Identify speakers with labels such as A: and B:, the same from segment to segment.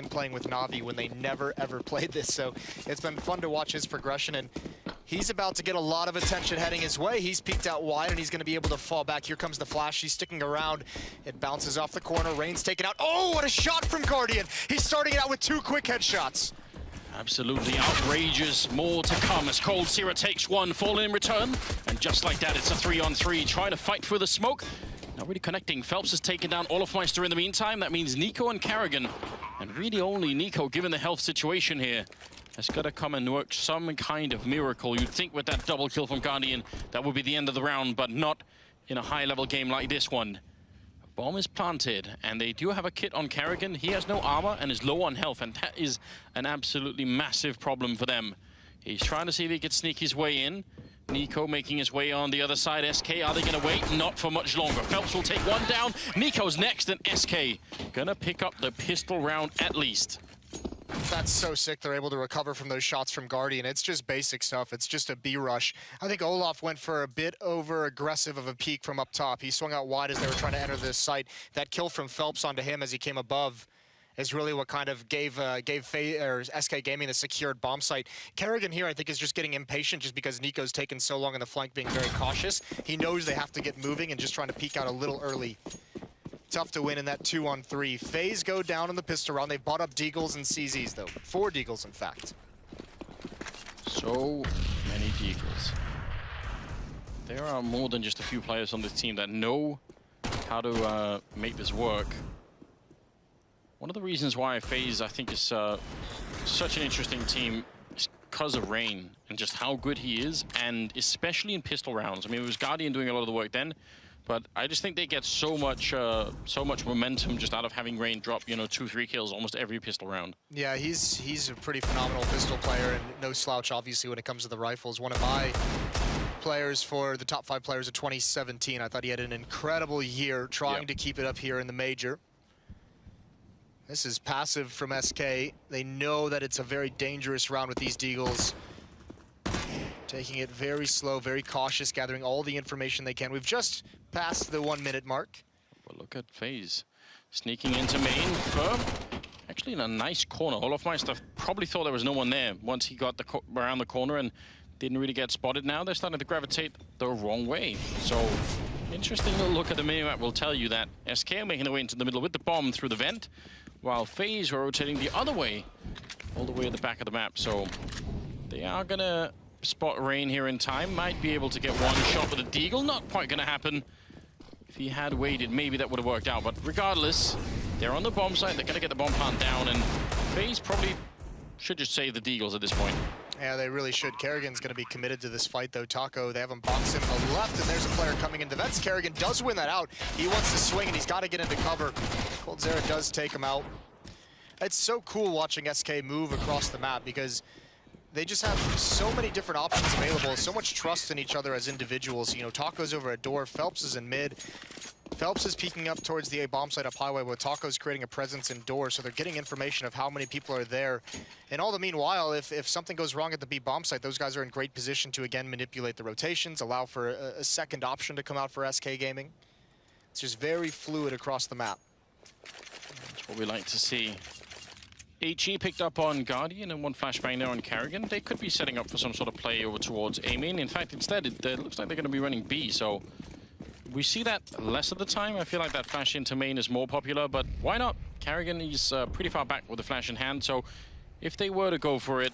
A: playing with Na'Vi when they never ever played this, so it's been fun to watch his progression, and he's about to get a lot of attention heading his way. He's peeked out wide and he's going to be able to fall back. Here comes the flash. He's sticking around. It bounces off the corner. Rain's taken out. Oh, what a shot from Guardian. He's starting it out with 2 quick headshots.
B: Absolutely outrageous. More to come as Cold Sierra takes one, falling in return. And just like that, it's a 3-on-3, trying to fight through the smoke. Not really connecting. Phelps has taken down Olofmeister in the meantime. That means Nico and Karrigan. And really only Nico, given the health situation here, has got to come and work some kind of miracle. You'd think with that double kill from Guardian, that would be the end of the round, but not in a high-level game like this one. A bomb is planted, and they do have a kit on Karrigan. He has no armor and is low on health, and that is an absolutely massive problem for them. He's trying to see if he can sneak his way in. Nico making his way on the other side. SK, are they going to wait? Not for much longer. Phelps will take one down. Nico's next, and SK gonna pick up the pistol round at least.
A: That's so sick. They're able to recover from those shots from Guardian. It's just basic stuff. It's just a B rush. I think Olaf went for a bit over aggressive of a peek from up top. He swung out wide as they were trying to enter this site. That kill from Phelps onto him as he came above is really what kind of gave SK Gaming the secured bomb site. Karrigan here, I think, is just getting impatient just because Nico's taken so long in the flank, being very cautious. He knows they have to get moving and just trying to peek out a little early. Tough to win in that 2-on-3. FaZe go down in the pistol round. They've bought up Deagles and CZs, though. 4 Deagles, in fact.
B: So many Deagles. There are more than just a few players on this team that know how to make this work. One of the reasons why FaZe, I think, is such an interesting team is because of Rain and just how good he is, and especially in pistol rounds. I mean, it was Guardian doing a lot of the work then, but I just think they get so much momentum just out of having Rain drop, you know, 2-3 kills almost every pistol round.
A: Yeah, he's a pretty phenomenal pistol player and no slouch, obviously, when it comes to the rifles. One of my players for the top 5 players of 2017. I thought he had an incredible year trying to keep it up here in the major. This is passive from SK. They know that it's a very dangerous round with these Deagles. Taking it very slow, very cautious, gathering all the information they can. We've just passed the 1-minute mark.
B: Well, look at FaZe sneaking into main. Firm, actually in a nice corner. Olofmeister probably thought there was no one there once he got around the corner and didn't really get spotted. Now they're starting to gravitate the wrong way. So, interesting little look at the minimap will tell you that SK are making their way into the middle with the bomb through the vent, while FaZe are rotating the other way, all the way at the back of the map. So they are gonna spot Rain here in time. Might be able to get one shot with a Deagle. Not quite gonna happen. If he had waited, maybe that would have worked out. But regardless, they're on the bomb site. They're gonna get the bomb plant down, and FaZe probably should just save the Deagles at this point.
A: Yeah, they really should. Karrigan's going to be committed to this fight, though. Taco, they have him boxed in on the left, and there's a player coming into vents. Karrigan does win that out. He wants to swing, and he's got to get into cover. Cold Sierra does take him out. It's so cool watching SK move across the map because they just have so many different options available, so much trust in each other as individuals. You know, Taco's over at door, Phelps is in mid. Phelps is peeking up towards the A bomb site up highway, where Taco's creating a presence indoors, so they're getting information of how many people are there. And all the meanwhile, if something goes wrong at the B bomb site, those guys are in great position to again manipulate the rotations, allow for a second option to come out for SK Gaming. It's just very fluid across the map.
B: That's what we like to see. HE picked up on Guardian and one flashbang there on Karrigan. They could be setting up for some sort of play over towards A main. In fact, instead, it looks like they're going to be running B, so we see that less of the time. I feel like that flash into main is more popular, but why not? Karrigan is pretty far back with the flash in hand, so if they were to go for it,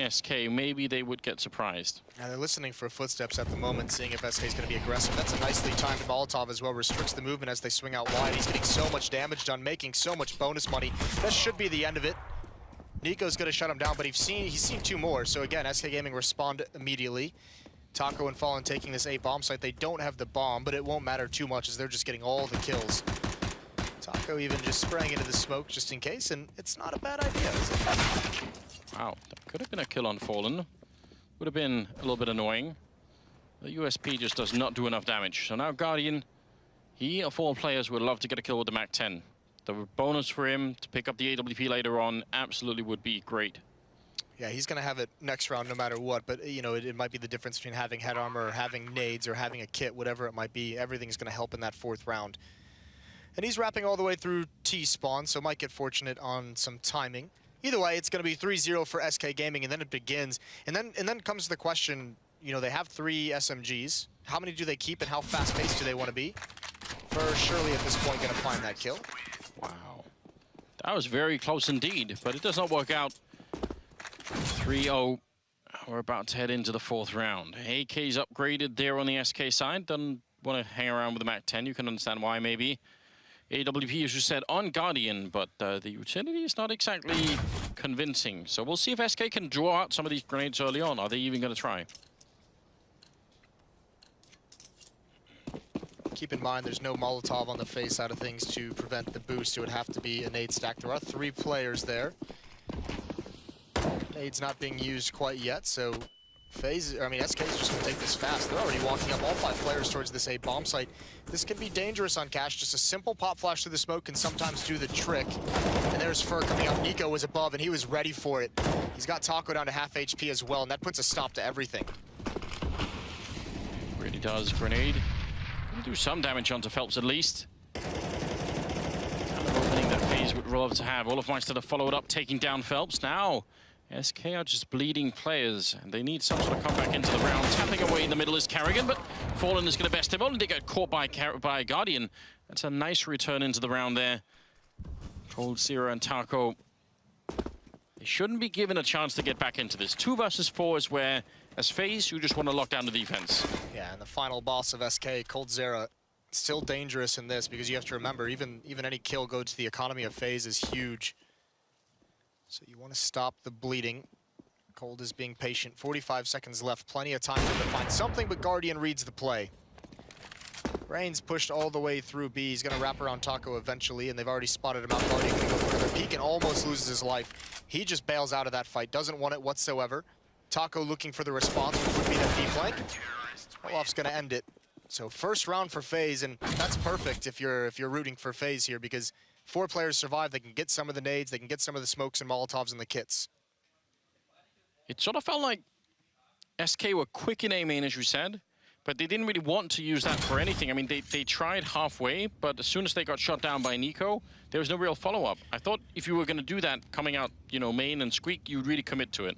B: SK, maybe they would get surprised.
A: Yeah, they're listening for footsteps at the moment, seeing if SK is going to be aggressive. That's a nicely timed Molotov as well, restricts the movement as they swing out wide. He's getting so much damage done, making so much bonus money. That should be the end of it. Nico's going to shut him down, but he's seen 2 more, so again, SK Gaming respond immediately. Taco and Fallen taking this A bomb site. They don't have the bomb, but it won't matter too much as they're just getting all the kills. Taco even just spraying into the smoke just in case, and it's not a bad idea, is it?
B: Wow, that could have been a kill on Fallen. Would have been a little bit annoying. The USP just does not do enough damage. So now Guardian, he of all players would love to get a kill with the MAC-10. The bonus for him to pick up the AWP later on absolutely would be great.
A: Yeah, he's going to have it next round no matter what, but, you know, it might be the difference between having head armor or having nades or having a kit, whatever it might be. Everything's going to help in that 4th round. And he's wrapping all the way through T-spawn, so might get fortunate on some timing. Either way, it's going to be 3-0 for SK Gaming, and then it begins. And then comes the question, you know, they have 3 SMGs. How many do they keep, and how fast-paced do they want to be? For surely at this point going to find that kill.
B: Wow. That was very close indeed, but it does not work out. 3-0. We're about to head into the 4th round. AK's upgraded there on the SK side. Doesn't want to hang around with the MAC-10. You can understand why, maybe. AWP, as you said, on Guardian, but the utility is not exactly convincing. So we'll see if SK can draw out some of these grenades early on. Are they even going to try?
A: Keep in mind, there's no Molotov on the FaZe side of things to prevent the boost. It would have to be a nade stack. There are 3 players there. Nade's not being used quite yet, so FaZe, I mean, SK is just going to take this fast. They're already walking up all 5 players towards this A bomb site. This can be dangerous on Cash. Just a simple pop flash through the smoke can sometimes do the trick. And there's Fur coming up. Nico was above, and he was ready for it. He's got Taco down to half HP as well, and that puts a stop to everything.
B: Really does. Grenade. Gonna do some damage onto Phelps at least. Kind of opening that FaZe would love to have. Olofmeister to follow it up, taking down Phelps. Now, SK are just bleeding players, and they need some sort of comeback into the round. Tapping away in the middle is Carrigan, but Fallen is going to best him. Only they get caught by Guardian. That's a nice return into the round there. Cold Zero and Taco, they shouldn't be given a chance to get back into this. 2 versus 4 is where, as FaZe, you just want to lock down the defense. Yeah,
A: and the final boss of SK, Cold Zero, still dangerous in this, because you have to remember, even any kill go to the economy of FaZe is huge. So you want to stop the bleeding. Cold is being patient. 45 seconds left. Plenty of time to find something, but Guardian reads the play. Rain's pushed all the way through B. He's going to wrap around Taco eventually, and they've already spotted him out. Guardian going to go further. Peek and almost loses his life. He just bails out of that fight. Doesn't want it whatsoever. Taco looking for the response, which would be that B flank. Olof's going to end it. So first round for FaZe, and that's perfect if you're rooting for FaZe here, because 4 players survive. They can get some of the nades, they can get some of the smokes and Molotovs and the kits.
B: It sort of felt like SK were quick in A main, as you said, but they didn't really want to use that for anything. I mean, they tried halfway, but as soon as they got shot down by Nico, there was no real follow-up. I thought if you were going to do that coming out, you know, main and Squeak, you'd really commit to it.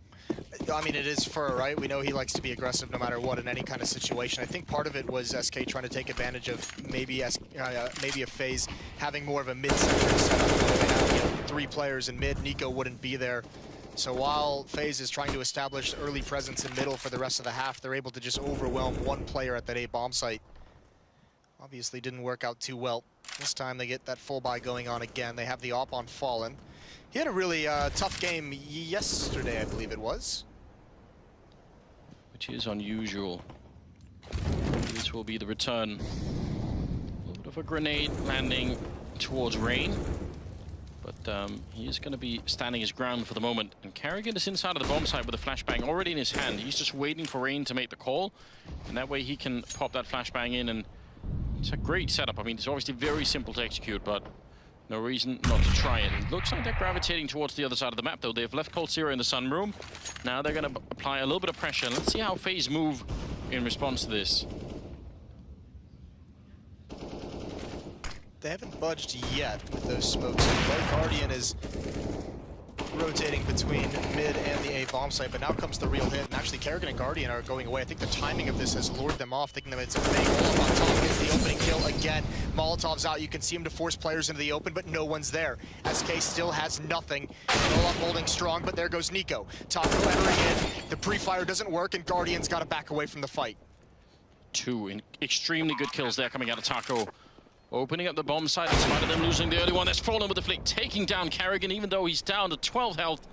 A: I mean, it is Fur, right? We know he likes to be aggressive no matter what in any kind of situation. I think part of it was SK trying to take advantage of maybe a FaZe having more of a mid-sector setup. They have 3 players in mid. Nico wouldn't be there. So while FaZe is trying to establish early presence in middle for the rest of the half, they're able to just overwhelm 1 player at that A bomb site. Obviously didn't work out too well. This time they get that full buy going on again. They have the op on Fallen. He had a really tough game yesterday, I believe it was.
B: Which is unusual. This will be the return. A little bit of a grenade landing towards Rain. But he is going to be standing his ground for the moment. And Carrigan is inside of the bomb site with a flashbang already in his hand. He's just waiting for Rain to make the call. And that way he can pop that flashbang in. And it's a great setup. I mean, it's obviously very simple to execute, but no reason not to try it. It looks like they're gravitating towards the other side of the map, though. They've left Cold Zero in the sunroom. Now they're going to apply a little bit of pressure. Let's see how FaZe move in response to this.
A: They haven't budged yet with those smokes. Guardian is rotating between mid and the A bomb site, but now comes the real hit. And actually, Kerrigan and Guardian are going away. I think the timing of this has lured them off, thinking that it's a fake. Olaf on top gets the opening kill again. Molotov's out. You can see him to force players into the open, but no one's there. SK still has nothing. Olaf holding strong, but there goes Nico. Taco entering in. The pre-fire doesn't work, and Guardian's got to back away from the fight.
B: 2 extremely good kills there coming out of Taco. Opening up the bomb site in spite of them losing the early one. That's Fallen with the flick, taking down Carrigan, even though he's down to 12 health.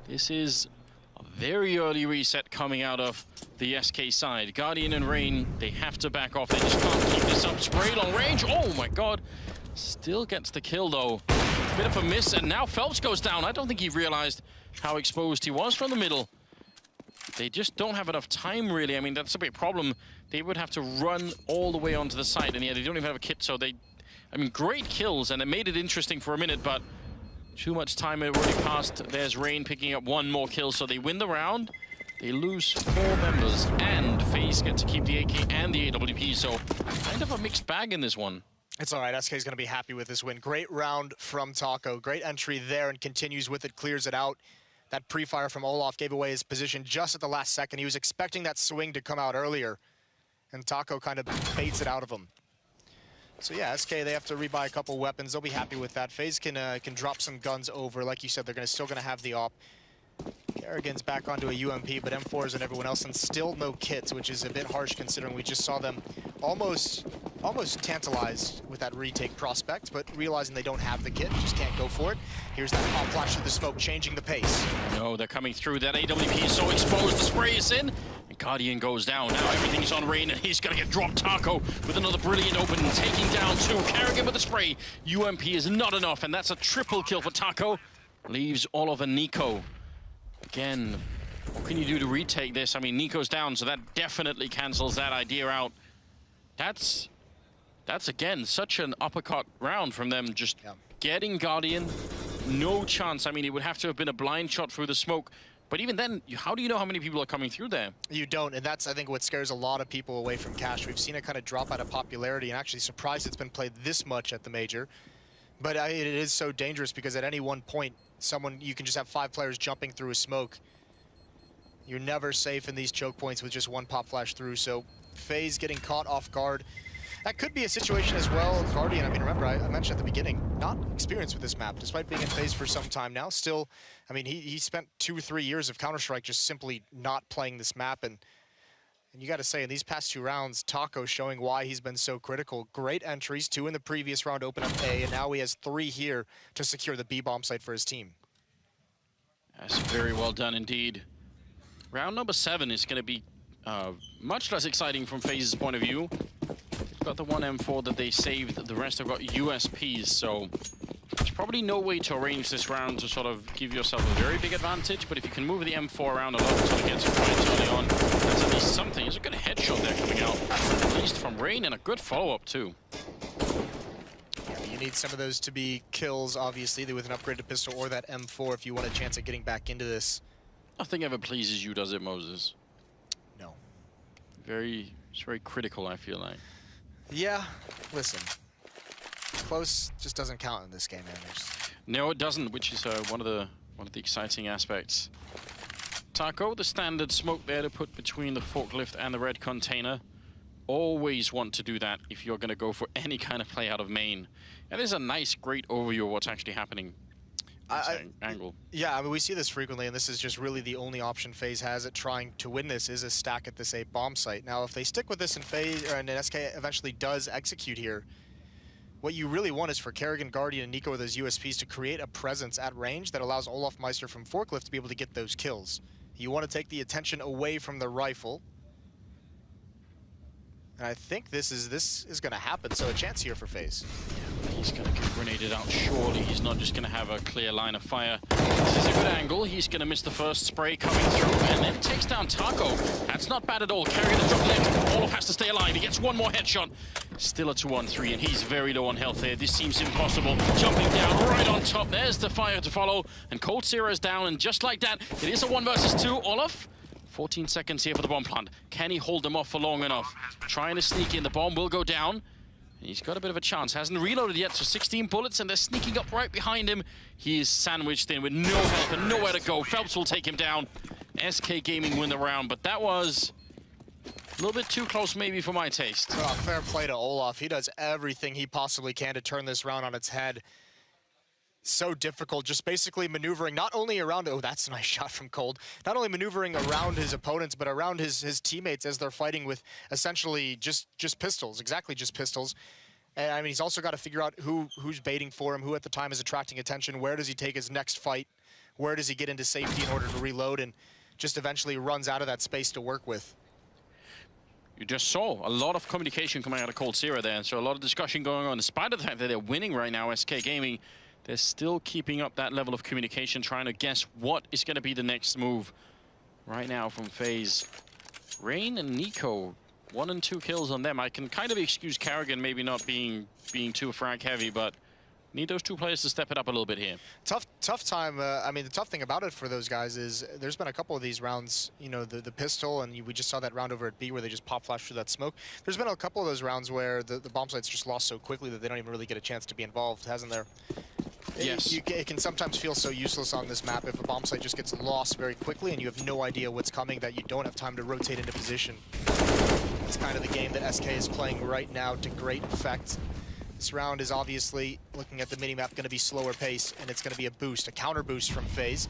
B: This is a very early reset coming out of the SK side. Guardian and Rain, they have to back off. They just can't keep this up. Spray long range. Oh my god. Still gets the kill though. Bit of a miss, and now Phelps goes down. I don't think he realized how exposed he was from the middle. They just don't have enough time, really. I mean, that's a big problem. They would have to run all the way onto the site, and yeah, they don't even have a kit, so they... I mean, great kills, and it made it interesting for a minute, but too much time had already passed. There's Rain picking up 1 more kill, so they win the round. They lose 4 members, and FaZe get to keep the AK and the AWP, so kind of a mixed bag in this one.
A: It's all right. SK is going to be happy with this win. Great round from Taco. Great entry there and continues with it, clears it out. That pre-fire from Olaf gave away his position just at the last second. He was expecting that swing to come out earlier, and Taco kind of baits it out of him. So yeah, SK, they have to rebuy a couple weapons. They'll be happy with that. FaZe can drop some guns over. Like you said, they're still going to have the op. Kerrigan's back onto a UMP, but M4s and everyone else, and still no kits, which is a bit harsh considering we just saw them almost tantalized with that retake prospect, but realizing they don't have the kit, just can't go for it. Here's that pop flash through the smoke, changing the pace.
B: No, they're coming through. That AWP is so exposed. The spray is in, and Guardian goes down. Now everything's on Rain, and he's going to get dropped. Taco with another brilliant open, taking down two. Kerrigan with the spray. UMP is not enough, and that's a triple kill for Taco. Leaves Olaf and Nico. Again, what can you do to retake this? I mean, Nico's down, so that definitely cancels that idea out. That's again, such an uppercut round from them, just getting Guardian. No chance. I mean, it would have to have been a blind shot through the smoke. But even then, how do you know how many people are coming through there? You
A: don't, and that's, I think, what scares a lot of people away from Cash. We've seen it kind of drop out of popularity, and actually surprised it's been played this much at the Major. But it is so dangerous because at any one point, you can just have 5 players jumping through a smoke. You're never safe in these choke points with just one pop flash through, so FaZe getting caught off guard. That could be a situation as well. Guardian, I mean, remember, I mentioned at the beginning, not experienced with this map, despite being in FaZe for some time now. Still, I mean, he spent 2 or 3 years of Counter-Strike just simply not playing this map, and you got to say, in these past 2 rounds, Taco showing why he's been so critical. Great entries, 2 in the previous round, open up A, and now he has 3 here to secure the B-bomb site for his team.
B: That's very well done indeed. Round number 7 is going to be much less exciting from FaZe's point of view. They've got the one M4 that they saved, the rest have got USPs, so there's probably no way to arrange this round to sort of give yourself a very big advantage, but if you can move the M4 around a lot until it gets points early on, that's at least something. There's a good headshot there coming out, at least from Rain, and a good follow-up too.
A: You need some of those to be kills, obviously, with an upgraded pistol or that M4 if you want a chance at getting back into this.
B: Nothing ever pleases you, does it, Moses?
A: No.
B: It's very critical, I feel like.
A: Yeah, listen. Close just doesn't count in this game, man.
B: No, it doesn't, which is one of the exciting aspects. Taco, the standard smoke there to put between the forklift and the red container. Always want to do that if you're going to go for any kind of play out of main. And there's a nice, great overview of what's actually happening. Angle. Yeah, I mean, we see this frequently, and this is just really the only option FaZe has at trying to win this is a stack at this A bomb site. Now, if they stick with this and FaZe, and SK eventually does execute here, what you really want is for Kerrigan, Guardian, and Nico with those USPs to create a presence at range that allows Olaf Meister from Forklift to be able to get those kills. You want to take the attention away from the rifle. And I think this is going to happen, so a chance here for FaZe. He's going to get grenaded out, surely. He's not just going to have a clear line of fire. This is a good angle. He's going to miss the first spray coming through, and then takes down Taco. That's not bad at all. Carrying the drop left. Olaf has to stay alive. He gets one more headshot. Still a 2-on-3, and he's very low on health here. This seems impossible. Jumping down right on top. There's the fire to follow, and Cold Zero is down, and just like that, it is a 1 versus 2. Olaf, 14 seconds here for the bomb plant. Can he hold them off for long enough? Trying to sneak in. The bomb will go down. He's got a bit of a chance. Hasn't reloaded yet, so 16 bullets, and they're sneaking up right behind him. He is sandwiched in with no health and nowhere to go. Phelps will take him down. SK Gaming win the round, but that was a little bit too close maybe for my taste.
A: Oh, fair play to Olaf. He does everything he possibly can to turn this round on its head. So difficult, just basically maneuvering not only around, oh, that's a nice shot from Cold, not only maneuvering around his opponents, but around his teammates as they're fighting with essentially just pistols, exactly just pistols. And I mean, he's also got to figure out who's baiting for him, who at the time is attracting attention, where does he take his next fight, where does he get into safety in order to reload, and just eventually runs out of that space to work with.
B: You just saw a lot of communication coming out of Cold Zero there, and so a lot of discussion going on. Despite the fact that they're winning right now, SK Gaming, they're still keeping up that level of communication, trying to guess what is going to be the next move right now from FaZe. Rain and Nico, 1 and 2 kills on them. I can kind of excuse Kerrigan maybe not being too frag heavy, but Need those two players to step it up a little bit here.
A: Tough time. I mean, the tough thing about it for those guys is there's been a couple of these rounds, you know, the pistol, and we just saw that round over at B where they just pop flash through that smoke. There's been a couple of those rounds where the bomb site's just lost so quickly that they don't even really get a chance to be involved, hasn't there?
B: Yes.
A: It can sometimes feel so useless on this map if a bomb site just gets lost very quickly and you have no idea what's coming, that you don't have time to rotate into position. It's kind of the game that SK is playing right now to great effect. This round is obviously, looking at the minimap, going to be slower pace, and it's going to be a boost, a counter boost from FaZe.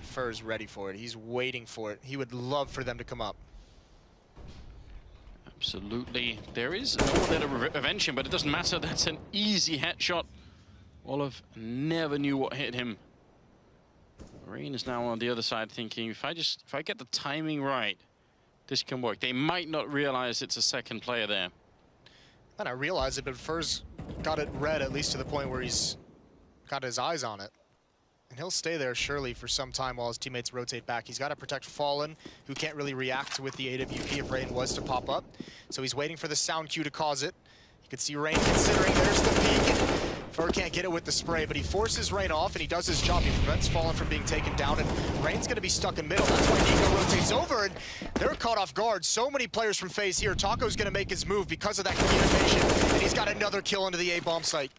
A: Fur's ready for it. He's waiting for it. He would love for them to come up.
B: Absolutely. There is no one there to avenge him, but it doesn't matter. That's an easy headshot. Olaf never knew what hit him. Rain is now on the other side thinking, if I get the timing right, this can work. They might not realize it's a second player there.
A: And I realize it, but Fur's got it red, at least to the point where he's got his eyes on it. And he'll stay there surely for some time while his teammates rotate back. He's got to protect Fallen, who can't really react with the AWP if Rain was to pop up. So he's waiting for the sound cue to cause it. You can see Rain considering, there's the peek. Fur can't get it with the spray, but he forces Rain off, and he does his job. He prevents Fallen from being taken down, and Rain's going to be stuck in middle. That's why NiKo rotates over, and they're caught off guard. So many players from FaZe here. Taco's going to make his move because of that communication, and he's got another kill into the A bomb site.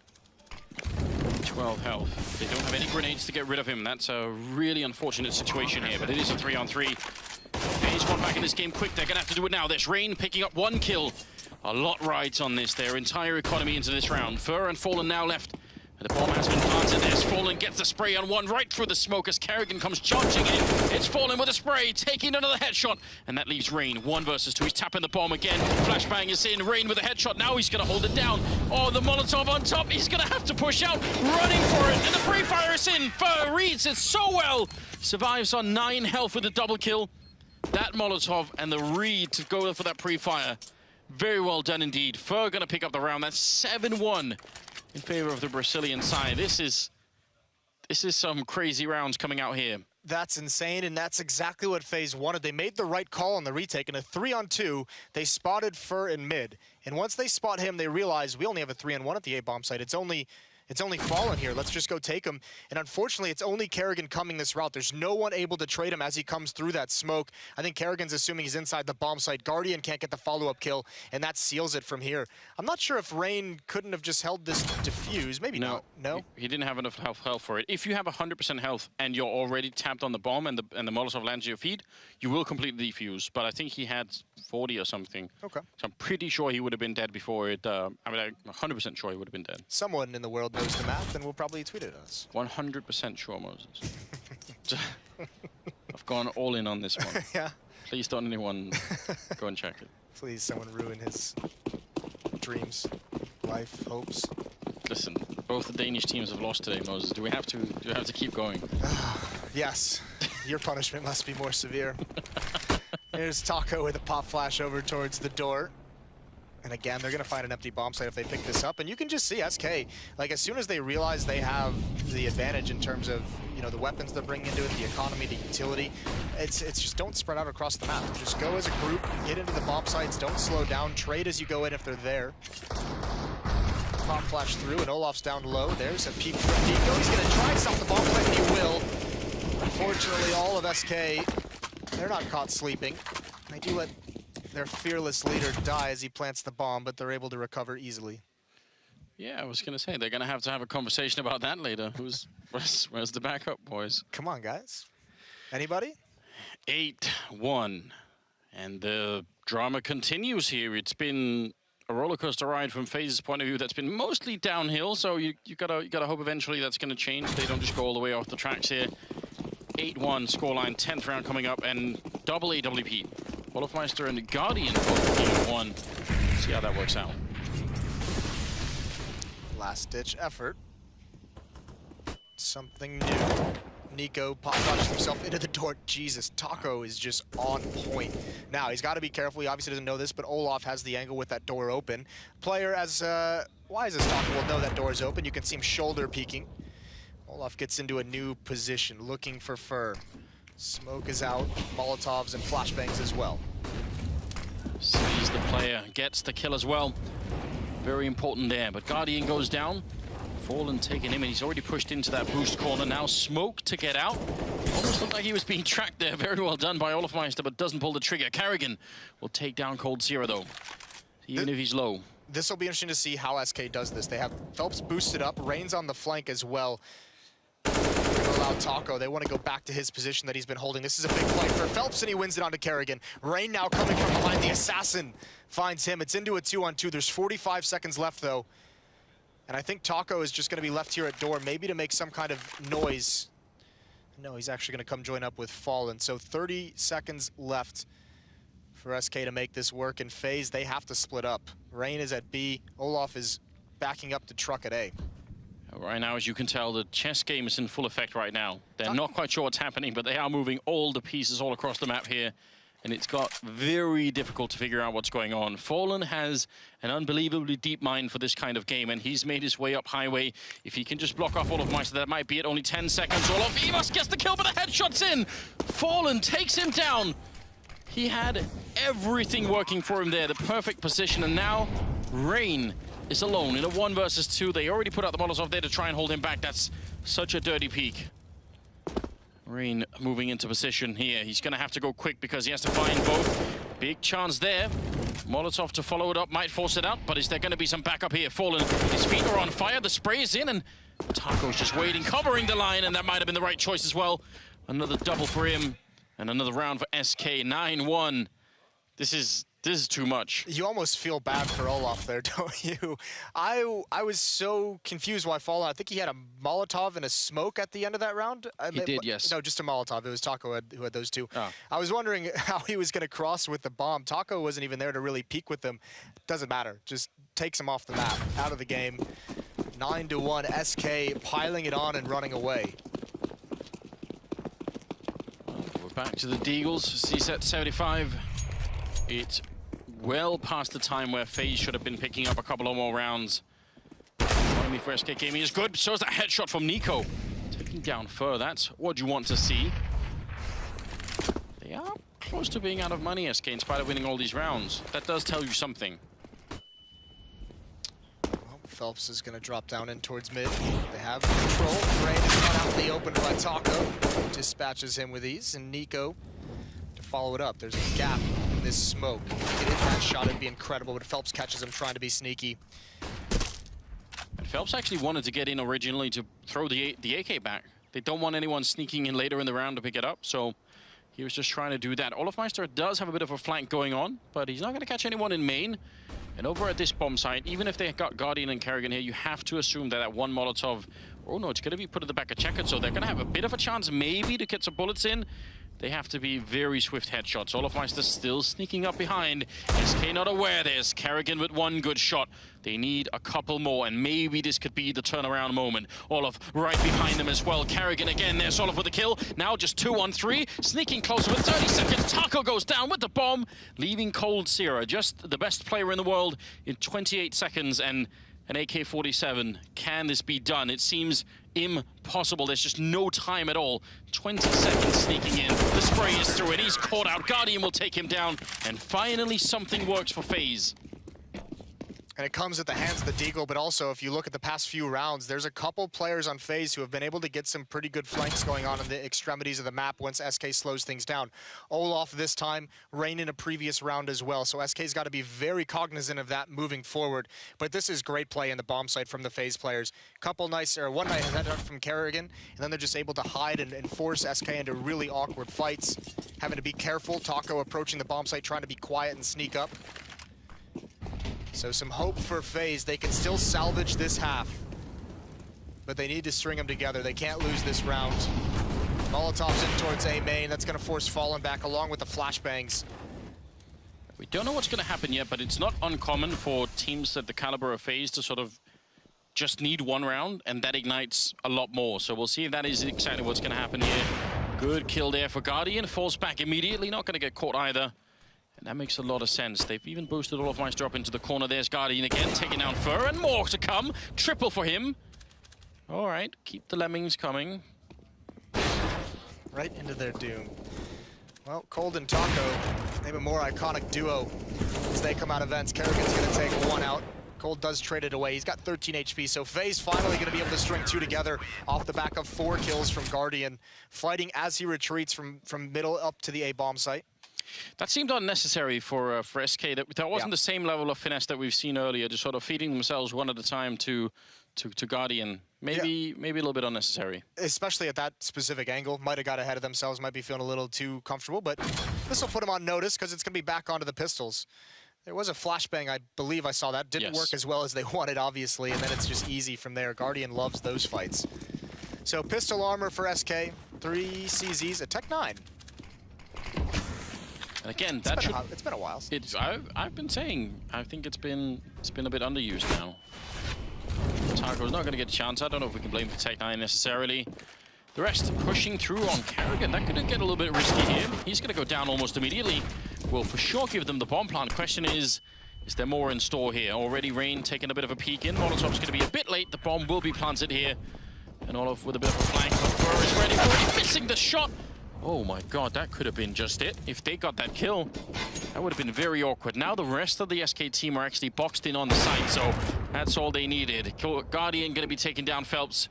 B: 12 health. They don't have any grenades to get rid of him. That's a really unfortunate situation here, but it is a 3-on-3. FaZe want back in this game quick. They're going to have to do it now. There's Rain picking up one kill. A lot rides on this, their entire economy into this round. Fur and Fallen now left. And the bomb has been planted. There's Fallen, gets the spray on one right through the smoke as Kerrigan comes charging in. It's Fallen with a spray, taking another headshot. And that leaves Rain, 1 versus 2. He's tapping the bomb again. Flashbang is in, Rain with a headshot. Now he's gonna hold it down. Oh, the Molotov on top. He's gonna have to push out, running for it. And the free fire is in. Fur reads it so well. Survives on 9 health with a double kill. That Molotov and the read to go for that pre-fire. Very well done indeed. Fur gonna pick up the round. That's 7-1 in favor of the Brazilian side. This is some crazy rounds coming out here.
A: That's insane, and that's exactly what FaZe wanted. They made the right call on the retake. In a 3-on-2, they spotted Fur in mid. And once they spot him, they realize we only have a 3-on-1 at the A-bomb site. It's only Fallen here. Let's just go take him. And unfortunately, it's only Kerrigan coming this route. There's no one able to trade him as he comes through that smoke. I think Kerrigan's assuming he's inside the bomb site. Guardian can't get the follow-up kill, and that seals it from here. I'm not sure if Rain couldn't have just held this defuse. Maybe not. No?
B: He didn't have enough health for it. If you have 100% health and you're already tapped on the bomb and the Molotov lands at your feet, you will complete the defuse. But I think he had 40 or something.
A: Okay.
B: So I'm pretty sure he would have been dead before it. I'm 100% sure he would have been dead.
A: Someone in the world knows the math and will probably tweet at us.
B: 100% sure, Moses. I've gone all in on this one.
A: Yeah.
B: Please don't anyone go and check it.
A: Please, someone ruin his dreams, life, hopes.
B: Listen, both the Danish teams have lost today, Moses. Do we have to keep going?
A: Yes. Your punishment must be more severe. Here's Taco with a pop flash over towards the door. And again, they're going to find an empty bomb site if they pick this up. And you can just see SK, like as soon as they realize they have the advantage in terms of, you know, the weapons they're bringing into it, the economy, the utility, it's just don't spread out across the map. Just go as a group, get into the bomb sites, don't slow down, trade as you go in if they're there. Pop flash through, and Olaf's down low. There's a peek from NiKo. He's going to try and stop the bomb site, and he will. Unfortunately, all of SK, they're not caught sleeping. They do let their fearless leader die as he plants the bomb, but they're able to recover easily.
B: Yeah, I was going to say, they're going to have a conversation about that later. Where's the backup, boys?
A: Come on, guys. Anybody?
B: 8-1. And the drama continues here. It's been a roller coaster ride from FaZe's point of view that's been mostly downhill, so you gotta hope eventually that's going to change. They don't just go all the way off the tracks here. 8-1 scoreline, 10th round coming up, and double AWP. Wolfmeister and Guardian both being at 1. See how that works out.
A: Last-ditch effort. Something new. NiKo pop flashes himself into the door. Jesus, Taco is just on point. Now, he's got to be careful. He obviously doesn't know this, but Olaf has the angle with that door open. Player as wise as Taco will know that door is open. You can see him shoulder peeking. Olaf gets into a new position, looking for Fur. Smoke is out, Molotovs and flashbangs as well.
B: Sees the player, gets the kill as well. Very important there, but Guardian goes down. Fallen taking him, and he's already pushed into that boost corner. Now smoke to get out. Almost looked like he was being tracked there. Very well done by Olofmeister, but doesn't pull the trigger. Karrigan will take down coldzera, though, even if he's low.
A: This will be interesting to see how SK does this. They have Phelps boosted up, Rain's on the flank as well. They're going to allow Taco. They want to go back to his position that he's been holding. This is a big fight for Phelps, and he wins it onto Karrigan. Rain now coming from behind. The assassin finds him. It's into a 2-on-2. There's 45 seconds left, though. And I think Taco is just going to be left here at door, maybe to make some kind of noise. No, he's actually going to come join up with Fallen. So 30 seconds left for SK to make this work. In FaZe, they have to split up. Rain is at B. Olaf is backing up the truck at A.
B: Right now, as you can tell, the chess game is in full effect right now. They're not quite sure what's happening, but they are moving all the pieces all across the map here. And it's got very difficult to figure out what's going on. Fallen has an unbelievably deep mind for this kind of game, and he's made his way up highway. If he can just block off Olofmeister, that might be it. Only 10 seconds. Olaf, he must get the kill, but the headshot's in. Fallen takes him down. He had everything working for him there, the perfect position, and now Rain is alone in a 1 versus 2. They already put out the Molotov there to try and hold him back. That's such a dirty peek. Rain moving into position here. He's going to have to go quick because he has to find both. Big chance there. Molotov to follow it up, might force it out, but is there going to be some backup here? Fallen, his feet are on fire, the spray is in, and Taco's just waiting, covering the line, and that might have been the right choice as well. Another double for him, and another round for SK, 9-1. This is too much. You
A: almost feel bad for Olaf there, don't you? I was so confused why Fallen. I think he had a Molotov and a smoke at the end of that round.
B: He did, yes.
A: No, just a Molotov. It was Taco who had those two.
B: Oh.
A: I was wondering how he was going to cross with the bomb. Taco wasn't even there to really peek with them. Doesn't matter. Just takes him off the map, out of the game. 9-1. SK piling it on and running away.
B: We're back to the Deagles. CSET 75. It's well past the time where FaZe should have been picking up a couple of more rounds. Economy for SK Gaming is good. Shows that headshot from Nico. Taking down Fur. That's what you want to see. They are close to being out of money, SK, in spite of winning all these rounds. That does tell you something.
A: Well, Phelps is going to drop down in towards mid. They have control. Rain is cut out in the open by Taco. Dispatches him with ease. And Nico to follow it up. There's a gap. This smoke. Get in that shot, it'd be incredible, but Phelps catches him trying to be sneaky.
B: And Phelps actually wanted to get in originally to throw the AK back. They don't want anyone sneaking in later in the round to pick it up, so he was just trying to do that. Olofmeister does have a bit of a flank going on, but he's not going to catch anyone in main. And over at this bomb site, even if they got Guardian and Karrigan here, you have to assume that that one Molotov, oh no, it's going to be put at the back of Checkered, so they're going to have a bit of a chance maybe to get some bullets in. They have to be very swift headshots. Olofmeister still sneaking up behind. SK not aware. There's Karrigan with one good shot. They need a couple more, and maybe this could be the turnaround moment. Olaf right behind them as well. Karrigan again. There's Olaf with the kill. Now just 2-on-3. Sneaking closer with 30 seconds. Taco goes down with the bomb, leaving coldzera, just the best player in the world, in 28 seconds and an AK-47. Can this be done? It seems impossible. There's just no time at all. 20 seconds sneaking in. The spray is through it. He's caught out. Guardian will take him down. And finally, something works for FaZe.
A: And it comes at the hands of the Deagle, but also if you look at the past few rounds, there's a couple players on FaZe who have been able to get some pretty good flanks going on in the extremities of the map once SK slows things down. Olaf this time, Rain in a previous round as well, so SK's got to be very cognizant of that moving forward. But this is great play in the bomb site from the FaZe players. One nice headshot from Karrigan, and then they're just able to hide and force SK into really awkward fights. Having to be careful, Taco approaching the bomb site, trying to be quiet and sneak up. So some hope for FaZe. They can still salvage this half, but they need to string them together. They can't lose this round. Molotov's in towards A main. That's going to force Fallen back along with the flashbangs.
B: We don't know what's going to happen yet, but it's not uncommon for teams at the caliber of FaZe to sort of just need one round, and that ignites a lot more. So we'll see if that is exactly what's going to happen here. Good kill there for Guardian. Falls back immediately. Not going to get caught either. And that makes a lot of sense. They've even boosted Olofmeister up into the corner. There's Guardian again, taking down Fur, and more to come. Triple for him. All right, keep the lemmings coming.
A: Right into their doom. Well, Cold and Taco, maybe a more iconic duo as they come out of vents. Karrigan's going to take one out. Cold does trade it away. He's got 13 HP, so FaZe finally going to be able to string 2 together off the back of 4 kills from Guardian, fighting as he retreats from middle up to the A bomb site.
B: That seemed unnecessary for SK. That wasn't the same level of finesse that we've seen earlier, just sort of feeding themselves one at a time to Guardian. Maybe a little bit unnecessary.
A: Especially at that specific angle. Might have got ahead of themselves, might be feeling a little too comfortable, but this will put them on notice because it's going to be back onto the pistols. There was a flashbang, I believe I saw that. Didn't work as well as they wanted, obviously, and then it's just easy from there. Guardian loves those fights. So pistol armor for SK, 3 CZs, a Tech 9.
B: And again,
A: It's been a while.
B: I've been saying, I think it's been a bit underused now. Taco's not going to get a chance. I don't know if we can blame the Tech 9 necessarily. The rest pushing through on Karrigan. That could get a little bit risky here. He's going to go down almost immediately. Will for sure give them the bomb plant. Question is there more in store here? Already Rain taking a bit of a peek in. Molotov's going to be a bit late. The bomb will be planted here. And Olof with a bit of a flank. But Fur is ready for it. Missing the shot. Oh my god, that could have been just it. If they got that kill, that would have been very awkward. Now the rest of the SK team are actually boxed in on the site, so that's all they needed. Guardian going to be taking down Phelps.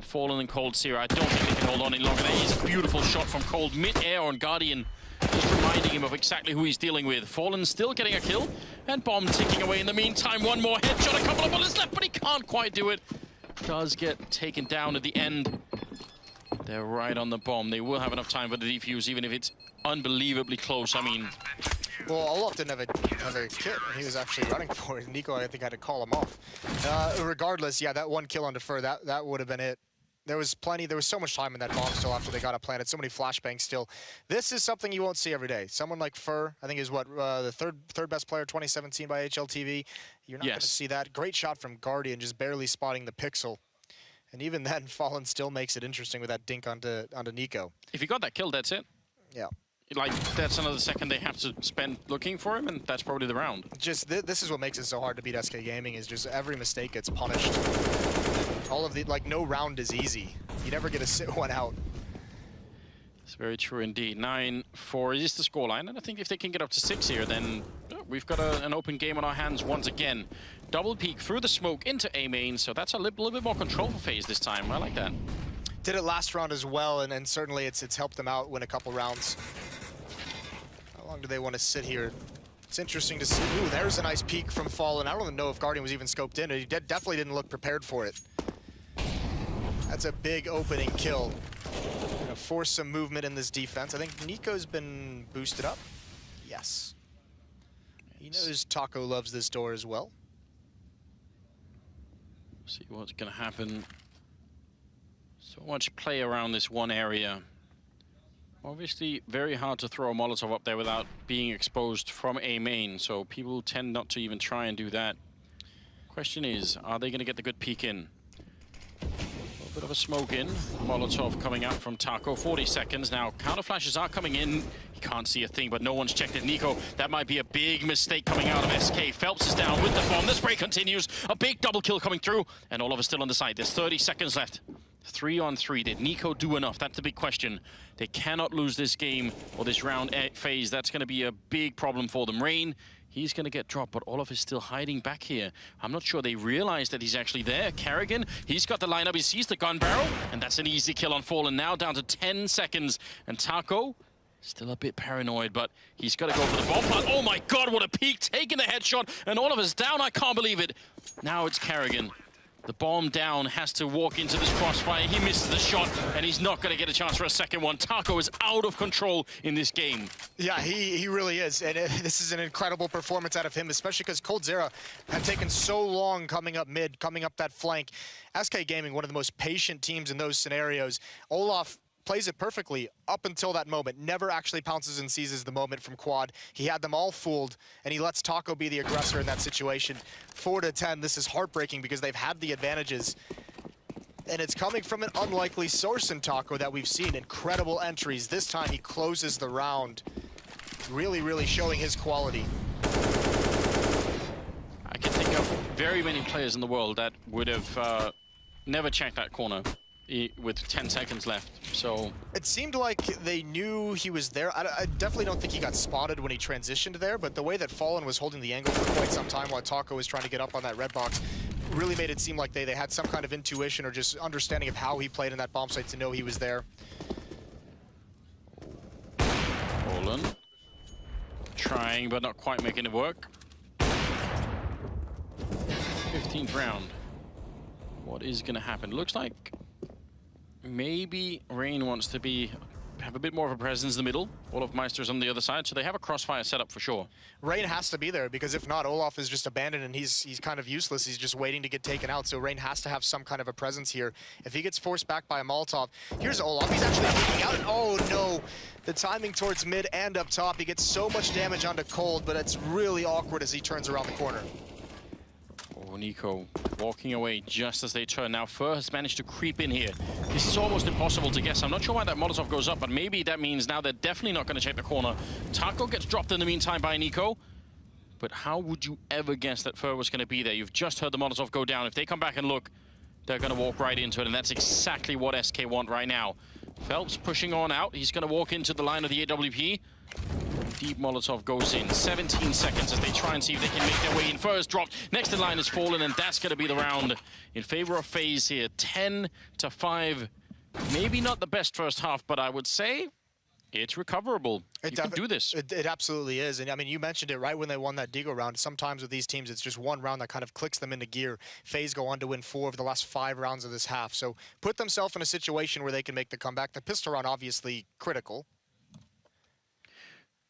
B: Fallen and Cold Sierra. I don't think they can hold on any longer. That is a beautiful shot from Cold mid-air on Guardian, just reminding him of exactly who he's dealing with. Fallen still getting a kill, and Bomb ticking away in the meantime. One more headshot, a couple of bullets left, but he can't quite do it. Does get taken down at the end. They're right on the bomb. They will have enough time for the defuse, even if it's unbelievably close. I mean...
A: Well, Olof didn't have a kit, and he was actually running for it. Nico, I think, had to call him off. Regardless, yeah, that one kill on Defer, that would have been it. There was so much time in that bomb still after they got it planted. So many flashbangs still. This is something you won't see every day. Someone like Fur, I think is what, the third best player 2017 by HLTV. You're not going to see that. Great shot from Guardian, just barely spotting the pixel. And even then, Fallen still makes it interesting with that dink onto Nico.
B: If he got that kill, that's it.
A: Yeah. Like,
B: that's another second they have to spend looking for him, and that's probably the round.
A: Just, this is what makes it so hard to beat SK Gaming, is just every mistake gets punished. All of the, like, no round is easy. You never get to sit one out.
B: It's very true indeed. 9-4 is the scoreline, and I think if they can get up to 6 here, then we've got an open game on our hands once again. Double peek through the smoke into A main, so that's a little bit more control for FaZe this time. I like that.
A: Did it last round as well, and certainly it's helped them out win a couple rounds. How long do they want to sit here? It's interesting to see. Ooh, there's a nice peek from Fallen. I don't even know if Guardian was even scoped in. He definitely didn't look prepared for it. That's a big opening kill. Gonna force some movement in this defense. I think Nico's been boosted up. Yes. He knows Taco loves this door as well.
B: See what's gonna happen. So much play around this one area. Obviously, very hard to throw a Molotov up there without being exposed from A main, so people tend not to even try and do that. Question is, are they going to get the good peek in? A little bit of a smoke in. Molotov coming out from Taco. 40 seconds now. Counter flashes are coming in. He can't see a thing, but no one's checked it. Nico, that might be a big mistake coming out of SK. Phelps is down with the bomb. The spray continues. A big double kill coming through, and Oliver still on the side. There's 30 seconds left. 3-on-3. Did Nico do enough? That's the big question. They cannot lose this game or this round at FaZe. That's going to be a big problem for them. Rain, he's going to get dropped, but Olaf is still hiding back here. I'm not sure they realize that he's actually there. Karrigan, he's got the lineup. He sees the gun barrel, and that's an easy kill on Fallen. Now down to 10 seconds. And Taco, still a bit paranoid, but he's got to go for the bomb plant. Oh my god, what a peek. Taking the headshot, and Oliver's down. I can't believe it. Now it's Karrigan. The bomb down, has to walk into this crossfire. He misses the shot, and he's not going to get a chance for a second one. Taco is out of control in this game.
A: Yeah, he really is. And this is an incredible performance out of him, especially because Cold Zera had taken so long coming up mid, coming up that flank. SK Gaming, one of the most patient teams in those scenarios. Olaf plays it perfectly up until that moment. Never actually pounces and seizes the moment from quad. He had them all fooled, and he lets Taco be the aggressor in that situation. 4-10, this is heartbreaking because they've had the advantages. And it's coming from an unlikely source in Taco that we've seen. Incredible entries. This time he closes the round. Really, really showing his quality.
B: I can think of very many players in the world that would have never checked that corner. with 10 seconds left. So
A: it seemed like they knew he was there. I definitely don't think he got spotted when he transitioned there, but the way that Fallen was holding the angle for quite some time while Taco was trying to get up on that red box really made it seem like they had some kind of intuition or just understanding of how he played in that bomb site to know he was there.
B: Fallen trying, but not quite making it work. 15th round. What is going to happen? Looks like maybe Rain wants to have a bit more of a presence in the middle. Olofmeister's on the other side, so they have a crossfire setup for sure.
A: Rain has to be there, because if not, Olaf is just abandoned and he's kind of useless. He's just waiting to get taken out, so Rain has to have some kind of a presence here. If he gets forced back by a Molotov, here's Olaf. He's actually taking out, and oh no! The timing towards mid and up top. He gets so much damage onto Cold, but it's really awkward as he turns around the corner.
B: Oh, Nico walking away just as they turn. Now Fur has managed to creep in here. This is almost impossible to guess. I'm not sure why that Molotov goes up, but maybe that means now they're definitely not going to check the corner. Taco gets dropped in the meantime by Nico. But how would you ever guess that Fur was going to be there? You've just heard the Molotov go down. If they come back and look, they're going to walk right into it, and that's exactly what SK want right now. Phelps pushing on out. He's going to walk into the line of the AWP. Deep Molotov goes in. 17 seconds as they try and see if they can make their way in. First dropped. Next in line is Fallen, and that's going to be the round in favor of FaZe here. 10-5. Maybe not the best first half, but I would say it's recoverable. You can do this.
A: It absolutely is. And I mean, you mentioned it right when they won that Digo round. Sometimes with these teams, it's just one round that kind of clicks them into gear. FaZe go on to win 4 of the last 5 rounds of this half. So put themselves in a situation where they can make the comeback. The pistol round, obviously critical.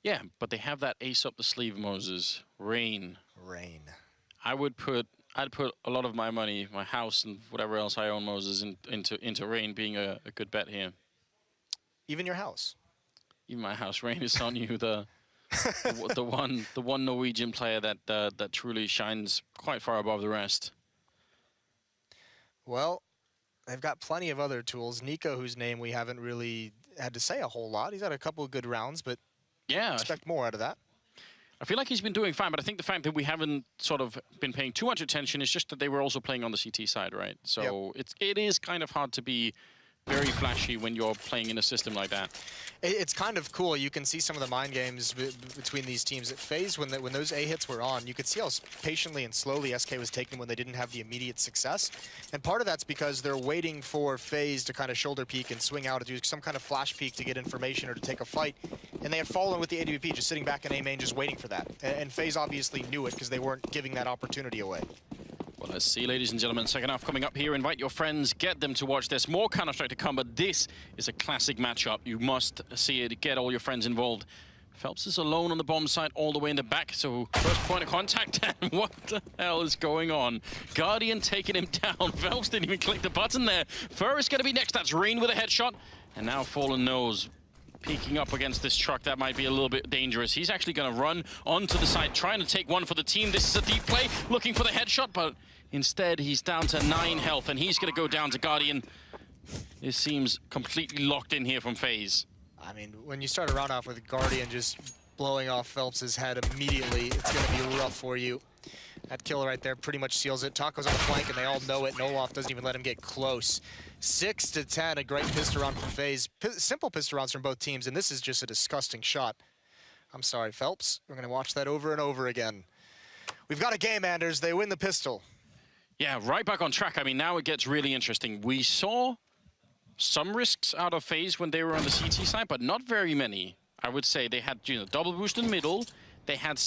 B: Yeah, but they have that ace up the sleeve, Moses. Rain. I'd put a lot of my money, my house and whatever else I own, Moses, into Rain being a good bet here.
A: Even your house?
B: Even my house. Rain is on you, the one Norwegian player that truly shines quite far above the rest.
A: Well, they've got plenty of other tools. Nico, whose name we haven't really had to say a whole lot. He's had a couple of good rounds, but
B: yeah,
A: expect more out of that.
B: I feel like he's been doing fine, but I think the fact that we haven't sort of been paying too much attention is just that they were also playing on the CT side, right? So yep. It is kind of hard to be very flashy when you're playing in a system like that.
A: It's kind of cool. You can see some of the mind games between these teams. At FaZe, when those A hits were on, you could see how patiently and slowly SK was taking when they didn't have the immediate success. And part of that's because they're waiting for FaZe to kind of shoulder peek and swing out to do some kind of flash peek to get information or to take a fight. And they had Fallen with the AWP just sitting back in A main just waiting for that. And FaZe obviously knew it because they weren't giving that opportunity away.
B: Well, let's see, ladies and gentlemen, second half coming up here. Invite your friends, get them to watch. There's more Counter-Strike to come, but this is a classic matchup. You must see it, get all your friends involved. Phelps is alone on the bomb site all the way in the back, so first point of contact, and what the hell is going on? Guardian taking him down. Phelps didn't even click the button there. Fur is going to be next. That's Rain with a headshot, and now Fallen knows. Peeking up against this truck, that might be a little bit dangerous. He's actually going to run onto the side, trying to take one for the team. This is a deep play, looking for the headshot, but instead he's down to 9 health, and he's going to go down to Guardian. This seems completely locked in here from FaZe.
A: I mean, when you start a round off with Guardian just blowing off Phelps' head immediately, it's going to be rough for you. That kill right there pretty much seals it. Taco's on the flank, and they all know it, and Olaf doesn't even let him get close. 6-10, a great pistol round from FaZe. Simple pistol rounds from both teams, and this is just a disgusting shot. I'm sorry, Phelps. We're going to watch that over and over again. We've got a game, Anders. They win the pistol.
B: Yeah, right back on track. I mean, now it gets really interesting. We saw some risks out of FaZe when they were on the CT side, but not very many. I would say they had, double boost in the middle. They had,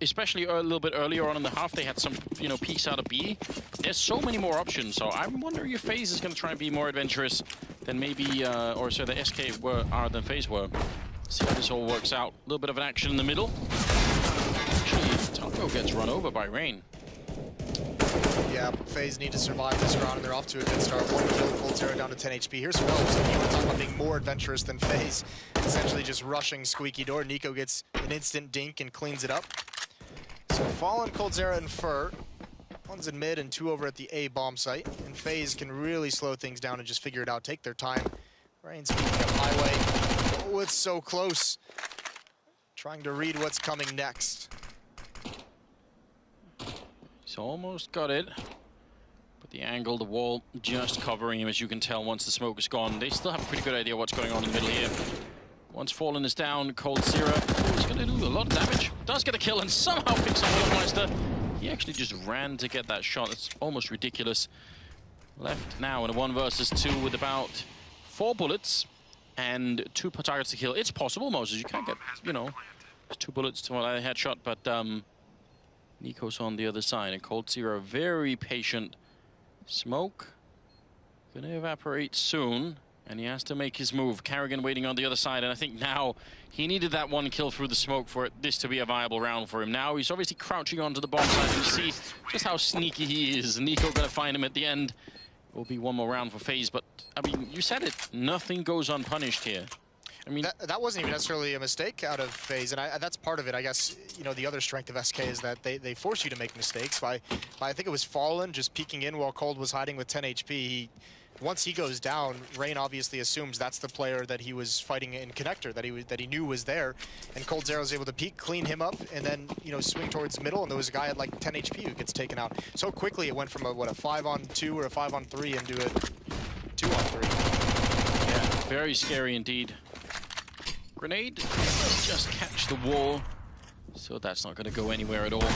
B: especially a little bit earlier on in the half, they had some, peeks out of B. There's so many more options, so I'm wondering if FaZe is going to try and be more adventurous than maybe, the SK are than FaZe were. See how this all works out. A little bit of an action in the middle. Actually, Taco gets run over by Rain.
A: Yeah, FaZe need to survive this round, and they're off to a good start. 1 kill, Cold down to 10 HP. Here's Phelps. You want to talk about being more adventurous than FaZe. Essentially just rushing Squeaky Door. Nico gets an instant dink and cleans it up. So Fallen, Coldzera, and Fur. 1's in mid and 2 over at the A bomb site. And FaZe can really slow things down and just figure it out, take their time. Rain's peeking up highway. Oh, it's so close. Trying to read what's coming next.
B: He's almost got it. But The angle, the wall, just covering him, as you can tell, once the smoke is gone. They still have a pretty good idea what's going on in the middle here. Once Fallen is down, Cold Zero is going to do a lot of damage. Does get a kill and somehow picks up Wolfmeister. He actually just ran to get that shot. It's almost ridiculous. Left now in a 1 versus 2 with about 4 bullets and 2 targets to kill. It's possible, Moses. You can't get, you know, 2 bullets to a headshot, but Nico's on the other side. And Cold Zero, very patient. Smoke gonna evaporate soon, and he has to make his move. Carrigan waiting on the other side, and I think now he needed that 1 kill through the smoke for this to be a viable round for him. Now he's obviously crouching onto the bomb side. You see just how sneaky he is. Nico gonna find him at the end. It will be 1 more round for FaZe, but I mean, you said it. Nothing goes unpunished here. I mean,
A: that wasn't even necessarily a mistake out of FaZe, and that's part of it. I guess, you know, the other strength of SK is that they force you to make mistakes. By I think it was Fallen just peeking in while Cold was hiding with 10 HP. Once he goes down, Rain obviously assumes that's the player that he was fighting in Connector, that he knew was there, and Cold Zero is able to peek, clean him up, and then, you know, swing towards middle, and there was a guy at like 10 HP who gets taken out. So quickly it went from a 5-on-2 or a 5-on-3 into a 2-on-3.
B: Yeah, very scary indeed. Grenade does just catch the wall, so that's not going to go anywhere at all.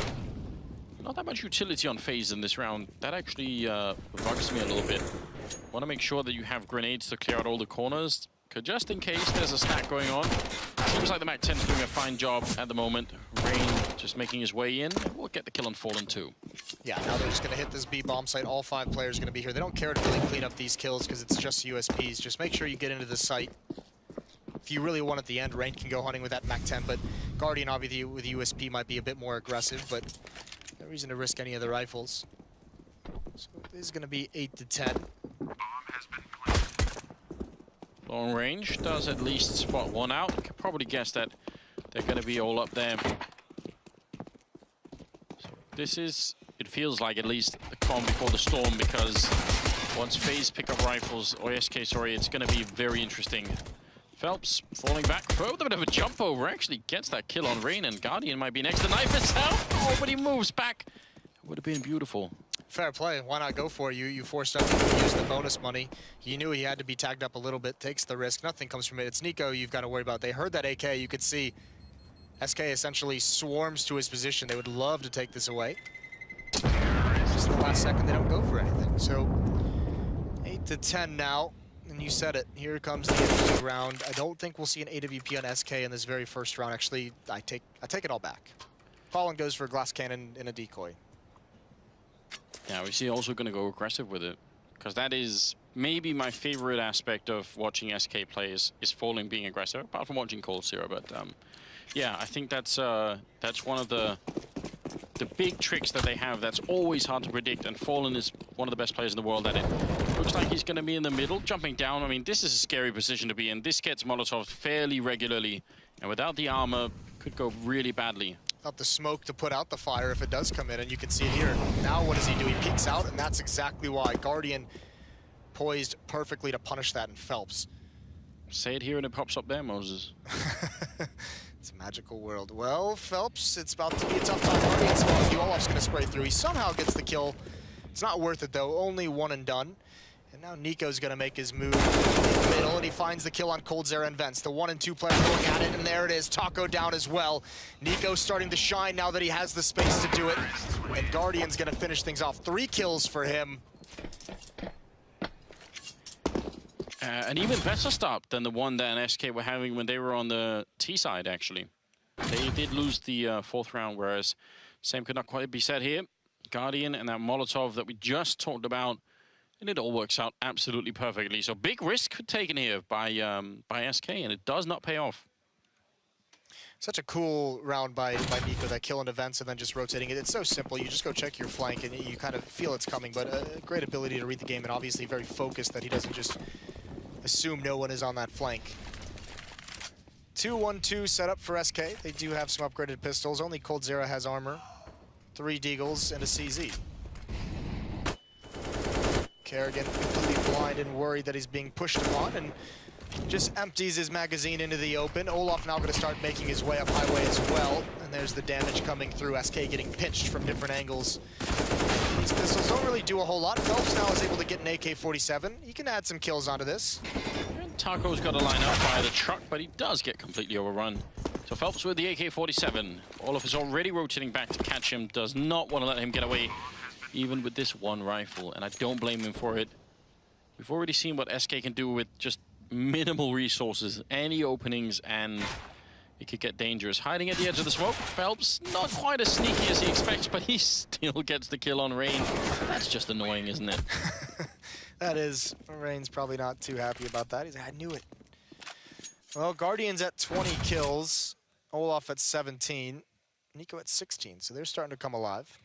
B: Not that much utility on FaZe in this round. That actually bugs me a little bit. Want to make sure that you have grenades to clear out all the corners, because just in case there's a stack going on. Seems like the Mac 10 is doing a fine job at the moment. Rain just making his way in, and we'll get the kill on Fallen too.
A: Yeah, now they're just going to hit this B bomb site. All 5 players are going to be here. They don't care to really clean up these kills because it's just USPs. Just make sure you get into the site. If you really want at the end, Rain can go hunting with that Mac 10, but Guardian obviously with USP might be a bit more aggressive, but no reason to risk any of the rifles. So this is going to be 8 to 10.
B: Long range does at least spot 1 out. You can probably guess that they're going to be all up there. So this is, it feels like at least the calm before the storm, because once FaZe pick up rifles, or SK, sorry, it's going to be very interesting. Phelps falling back, a bit of a jump over, actually gets that kill on Rain, and Guardian might be next to knife itself. Oh, but he moves back. It would have been beautiful.
A: Fair play. Why not go for it? You forced up to use the bonus money. You knew he had to be tagged up a little bit, takes the risk. Nothing comes from it. It's Nico you've got to worry about. They heard that AK. You could see SK essentially swarms to his position. They would love to take this away. Just the last second, they don't go for anything. So 8 to 10 now. And you said it. Here comes the interesting round. I don't think we'll see an AWP on SK in this very first round. Actually, I take it all back. Fallen goes for a glass cannon in a decoy.
B: Yeah, we see also going to go aggressive with it, because that is maybe my favorite aspect of watching SK play is Fallen being aggressive, apart from watching Cold Zero. But yeah, I think that's one of the big tricks that they have that's always hard to predict, and Fallen is one of the best players in the world at it. Looks like he's going to be in the middle, jumping down. I mean, this is a scary position to be in. This gets Molotov fairly regularly, and without the armor, could go really badly.
A: Not the smoke to put out the fire if it does come in, and you can see it here. Now what does he do? He peeks out, and that's exactly why. Guardian poised perfectly to punish that in Phelps.
B: Say it here and it pops up there, Moses.
A: It's a magical world. Well, Phelps, it's about to be a tough time. Guardian spawns. Olaf's going to spray through. He somehow gets the kill. It's not worth it, though. Only 1 and done. And now Nico's going to make his move in the middle, and he finds the kill on Cold Zero and Vents. The 1 and 2 player going at it, and there it is. Taco down as well. Nico's starting to shine now that he has the space to do it. And Guardian's going to finish things off. 3 kills for him.
B: An even better start than the one that SK were having when they were on the T side, actually. They did lose the 4th round, whereas same could not quite be said here. Guardian and that Molotov that we just talked about, and it all works out absolutely perfectly. So big risk taken here by SK, and it does not pay off.
A: Such a cool round by Nico, that kill in events and then just rotating it. It's so simple. You just go check your flank, and you kind of feel it's coming, but a great ability to read the game, and obviously very focused that he doesn't just assume no one is on that flank. 2-1-2 set up for SK. They do have some upgraded pistols. Only Cold Zero has armor. 3 Deagles and a CZ. Kerrigan completely blind and worried that he's being pushed upon, and just empties his magazine into the open. Olaf now going to start making his way up highway as well. And there's the damage coming through. SK getting pinched from different angles. These pistols don't really do a whole lot. Phelps now is able to get an AK-47. He can add some kills onto this.
B: And Taco's got to line up by the truck, but he does get completely overrun. So Phelps with the AK-47. Olaf is already rotating back to catch him. Does not want to let him get away, even with this one rifle. And I don't blame him for it. We've already seen what SK can do with just minimal resources. Any openings and it could get dangerous. Hiding at the edge of the smoke. Phelps not quite as sneaky as he expects, but he still gets the kill on Rain. That's just annoying, isn't it?
A: That is. Rain's probably not too happy about that. He's like, I knew it. Well, Guardian's at 20 kills. Olaf at 17. Nico at 16. So they're starting to come alive.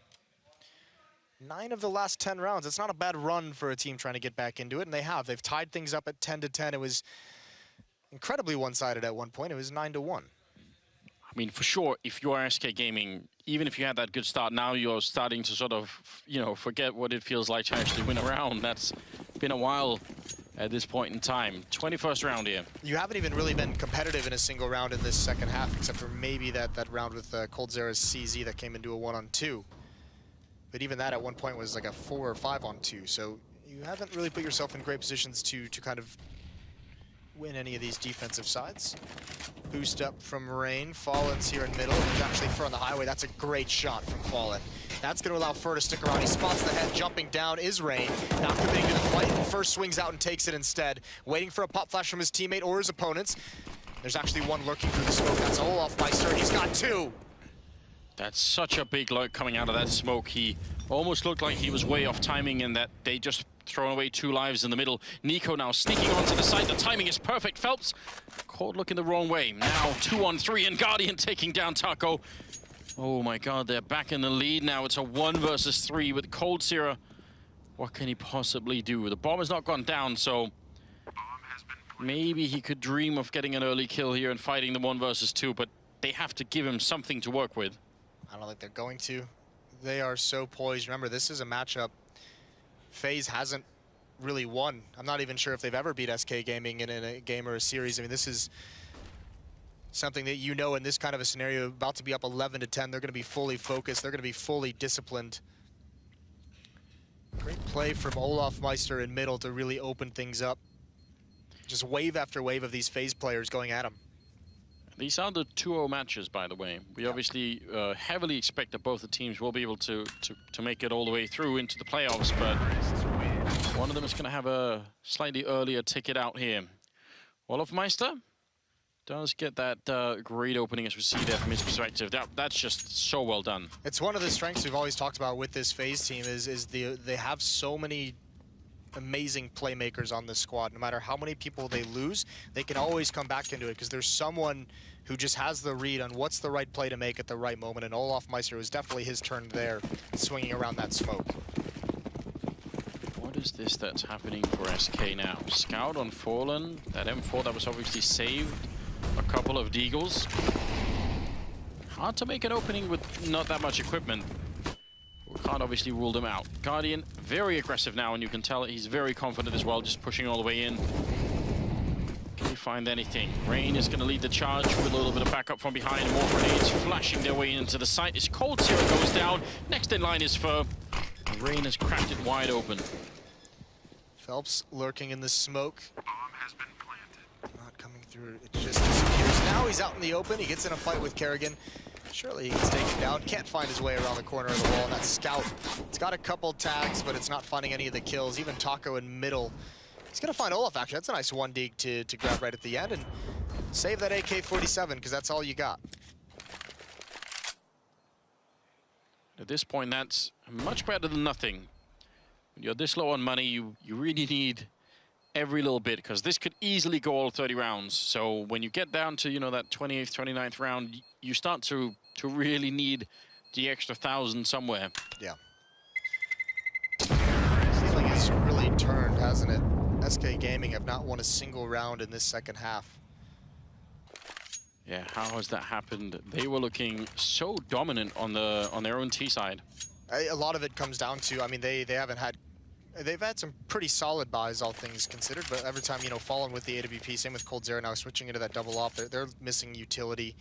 A: 9 of the last 10 rounds. It's not a bad run for a team trying to get back into it, and they have. They've tied things up at 10-10. It was incredibly one-sided at one point. It was 9-1.
B: I mean, for sure, if you are SK Gaming, even if you had that good start, now you're starting to sort of, you know, forget what it feels like to actually win a round. That's been a while at this point in time. 21st round here.
A: You haven't even really been competitive in a single round in this second half, except for maybe that round with coldzera's CZ that came into a 1-on-2. But even that at one point was like a 4 or 5-on-2. So you haven't really put yourself in great positions to kind of win any of these defensive sides. Boost up from Rain. Fallen's here in middle. There's actually Fur on the highway. That's a great shot from Fallen. That's going to allow Fur to stick around. He spots the head. Jumping down is Rain. Not committing to the fight. Fur swings out and takes it instead. Waiting for a pop flash from his teammate or his opponents. There's actually one lurking through the smoke. That's Olaf Meister. He's got 2.
B: That's such a big lurk coming out of that smoke. He almost looked like he was way off timing and that they just thrown away 2 lives in the middle. Nico now sneaking onto the side. The timing is perfect. Phelps caught looking the wrong way. Now 2-on-3 and Guardian taking down Taco. Oh my god, they're back in the lead now. It's a 1 versus 3 with coldzera. What can he possibly do? The bomb has not gone down, so maybe he could dream of getting an early kill here and fighting the 1 versus 2, but they have to give him something to work with.
A: I don't think they're going to. They are so poised. Remember, this is a matchup FaZe hasn't really won. I'm not even sure if they've ever beat SK Gaming in a game or a series. I mean, this is something that you know in this kind of a scenario, about to be up 11-10, they're going to be fully focused. They're going to be fully disciplined. Great play from Olaf Meister in middle to really open things up. Just wave after wave of these FaZe players going at him.
B: These are the 2-0 matches, by the way. We obviously heavily expect that both the teams will be able to make it all the way through into the playoffs, but one of them is going to have a slightly earlier ticket out here. Olaf Meister does get that great opening as we see there from his perspective. That's just so well done.
A: It's one of the strengths we've always talked about with this FaZe team is they have so many amazing playmakers on this squad. No matter how many people they lose, they can always come back into it because there's someone who just has the read on what's the right play to make at the right moment, and Olaf Meister was definitely his turn there, swinging around that smoke.
B: What is this that's happening for SK now? Scout on Fallen, that M4 that was obviously saved, a couple of deagles. Hard to make an opening with not that much equipment. We can't obviously rule them out. Guardian, very aggressive now, and you can tell he's very confident as well, just pushing all the way in. Can he find anything? Rain is going to lead the charge with a little bit of backup from behind. More grenades flashing their way into the site. His coldzera goes down. Next in line is Fur. Rain has cracked it wide open.
A: Phelps lurking in the smoke. Bomb has been planted. Not coming through. It just disappears. Now he's out in the open. He gets in a fight with Kerrigan. Surely he gets taken down. Can't find his way around the corner of the wall. And that Scout, it's got a couple tags, but it's not finding any of the kills. Even Taco in middle. He's going to find Olaf, actually. That's a nice 1-dig to grab right at the end and save that AK-47, because that's all you got.
B: At this point, that's much better than nothing. When you're this low on money, you really need every little bit, because this could easily go all 30 rounds. So when you get down to, you know, that 28th, 29th round, you start to really need the extra 1,000 somewhere.
A: Yeah. Feeling has really turned, hasn't it? SK Gaming have not won a single round in this second half.
B: Yeah, how has that happened? They were looking so dominant on their own T side.
A: A lot of it comes down to, I mean, they've had some pretty solid buys, all things considered, but every time, you know, Fallen with the AWP, same with coldzera now switching into that double off, they're missing utility.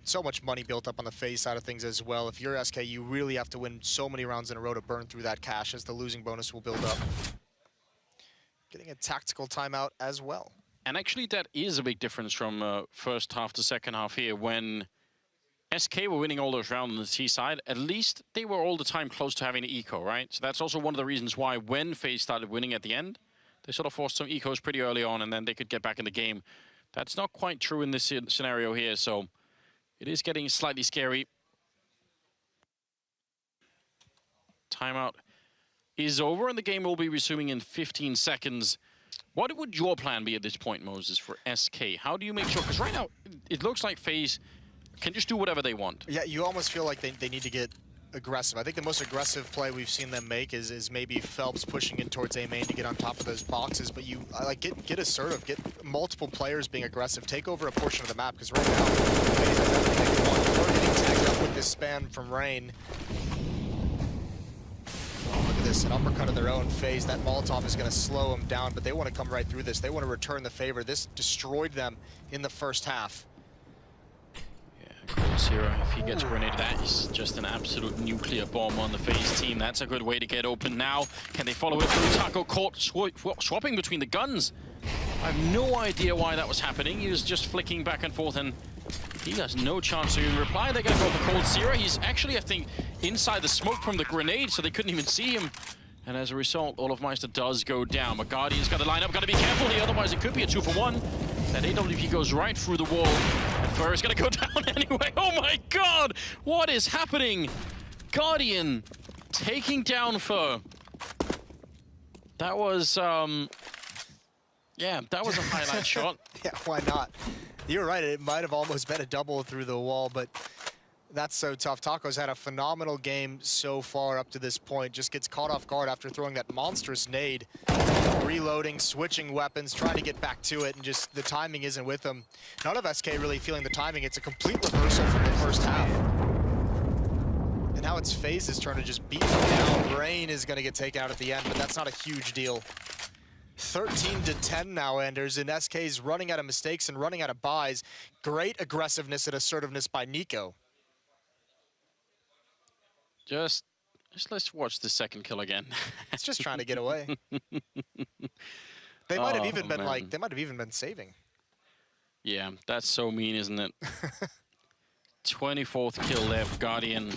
A: so much money built up on the FaZe side of things as well. If you're SK, you really have to win so many rounds in a row to burn through that cash, as the losing bonus will build up. Getting a tactical timeout as well.
B: And actually, that is a big difference from first half to second half here. When SK were winning all those rounds on the T side, at least they were all the time close to having the eco, right? So that's also one of the reasons why when FaZe started winning at the end, they sort of forced some ecos pretty early on, and then they could get back in the game. That's not quite true in this scenario here, so it is getting slightly scary. Timeout is over, and the game will be resuming in 15 seconds. What would your plan be at this point, Moses, for SK? How do you make sure? Because right now, it looks like FaZe can just do whatever they want.
A: Yeah, you almost feel like they need to get aggressive. I think the most aggressive play we've seen them make is maybe Phelps pushing in towards A main to get on top of those boxes, but you like get assertive, get multiple players being aggressive, take over a portion of the map, because right now, FaZe has everything they want. We're getting tagged up with this spam from Rain. Oh, look at this, an uppercut of their own. FaZe, that Molotov is going to slow them down, but they want to come right through this. They want to return the favor. This destroyed them in the first half.
B: Zero, if he gets grenaded, that is just an absolute nuclear bomb on the FaZe team. That's a good way to get open now. Can they follow it through? Taco caught swapping between the guns. I have no idea why that was happening. He was just flicking back and forth, and he has no chance to even reply. They're going to go for Cold Zero. He's actually, I think, inside the smoke from the grenade, so they couldn't even see him. And as a result, olofmeister does go down. But Guardian's got to line up, got to be careful here, otherwise it could be a 2-for-1. That AWP goes right through the wall, and Fur is going to go down anyway. Oh my god! What is happening? Guardian taking down Fur. That was, yeah, that was a highlight shot.
A: Yeah, why not? You're right, it might have almost been a double through the wall, but that's so tough. Taco's had a phenomenal game so far up to this point. Just gets caught off guard after throwing that monstrous nade. Reloading, switching weapons, trying to get back to it, and just the timing isn't with him. None of SK really feeling the timing. It's a complete reversal from the first half. And now it's FaZe's turn to just beat them down. Rain is going to get taken out at the end, but that's not a huge deal. 13-10 now, Anders, and SK's running out of mistakes and running out of buys. Great aggressiveness and assertiveness by Nico.
B: Just let's watch the second kill again.
A: It's just trying to get away. They might have even been like, they might have even been saving.
B: Yeah, that's so mean, isn't it? 24th kill there for Guardian.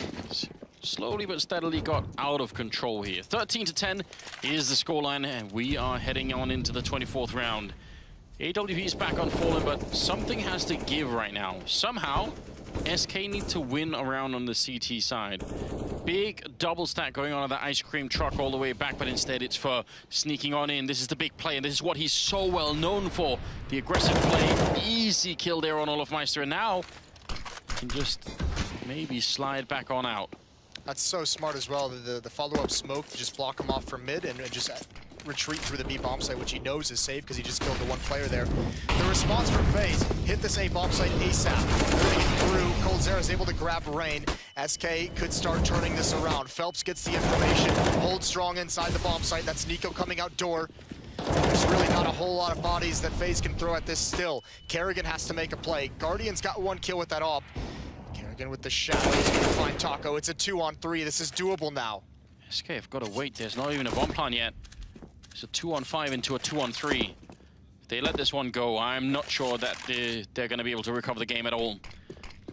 B: Slowly but steadily got out of control here. 13-10 is the scoreline, and we are heading on into the 24th round. AWP is back on Fallen, but something has to give right now. Somehow, SK need to win around on the CT side. Big double stack going on at the ice cream truck all the way back, but instead it's for sneaking on in. This is the big play, and this is what he's so well known for. The aggressive play, easy kill there on olofmeister, and now can just maybe slide back on out.
A: That's so smart as well. The follow-up smoke to just block him off from mid and just retreat through the B bomb site, which he knows is safe because he just killed the one player there. The response from FaZe, hit this A bomb site ASAP. Bring it through. Cold Zero is able to grab Rain. SK could start turning this around. Phelps gets the information, holds strong inside the bomb site. That's Nico coming out door. There's really not a whole lot of bodies that FaZe can throw at this still. Kerrigan has to make a play. Guardian's got one kill with that op. Kerrigan with the shadow, he's gonna find Taco. It's a 2-on-3. This is doable now.
B: SK have got to wait. There's not even a bomb plan yet. It's a 2-on-5 into a 2-on-3. If they let this one go, I'm not sure that they're going to be able to recover the game at all.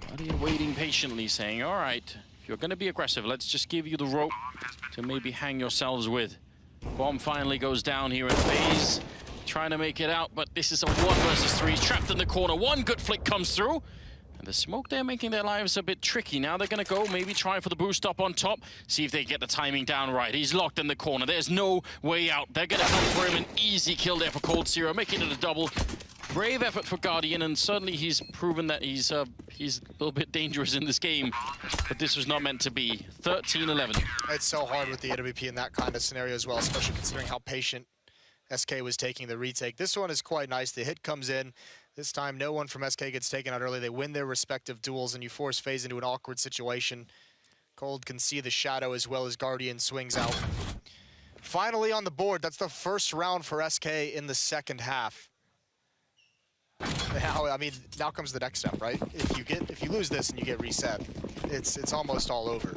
B: Guardian waiting patiently, saying, all right, if you're going to be aggressive, let's just give you the rope to maybe hang yourselves with. Bomb finally goes down here in FaZe. Trying to make it out, but this is a 1 versus 3. He's trapped in the corner. One good flick comes through. And the smoke there making their lives a bit tricky. Now they're going to go maybe try for the boost up on top. See if they get the timing down right. He's locked in the corner. There's no way out. They're going to come for him. An easy kill there for Cold Zero, making it a double. Brave effort for Guardian, and certainly he's proven that he's a little bit dangerous in this game. But this was not meant to be. 13-11.
A: It's so hard with the AWP in that kind of scenario as well, especially considering how patient SK was taking the retake. This one is quite nice. The hit comes in. This time, no one from SK gets taken out early. They win their respective duels, and you force FaZe into an awkward situation. Cold can see the shadow as well as Guardian swings out. Finally on the board, that's the first round for SK in the second half. Now, I mean, now comes the next step, right? If you lose this and you get reset, it's almost all over.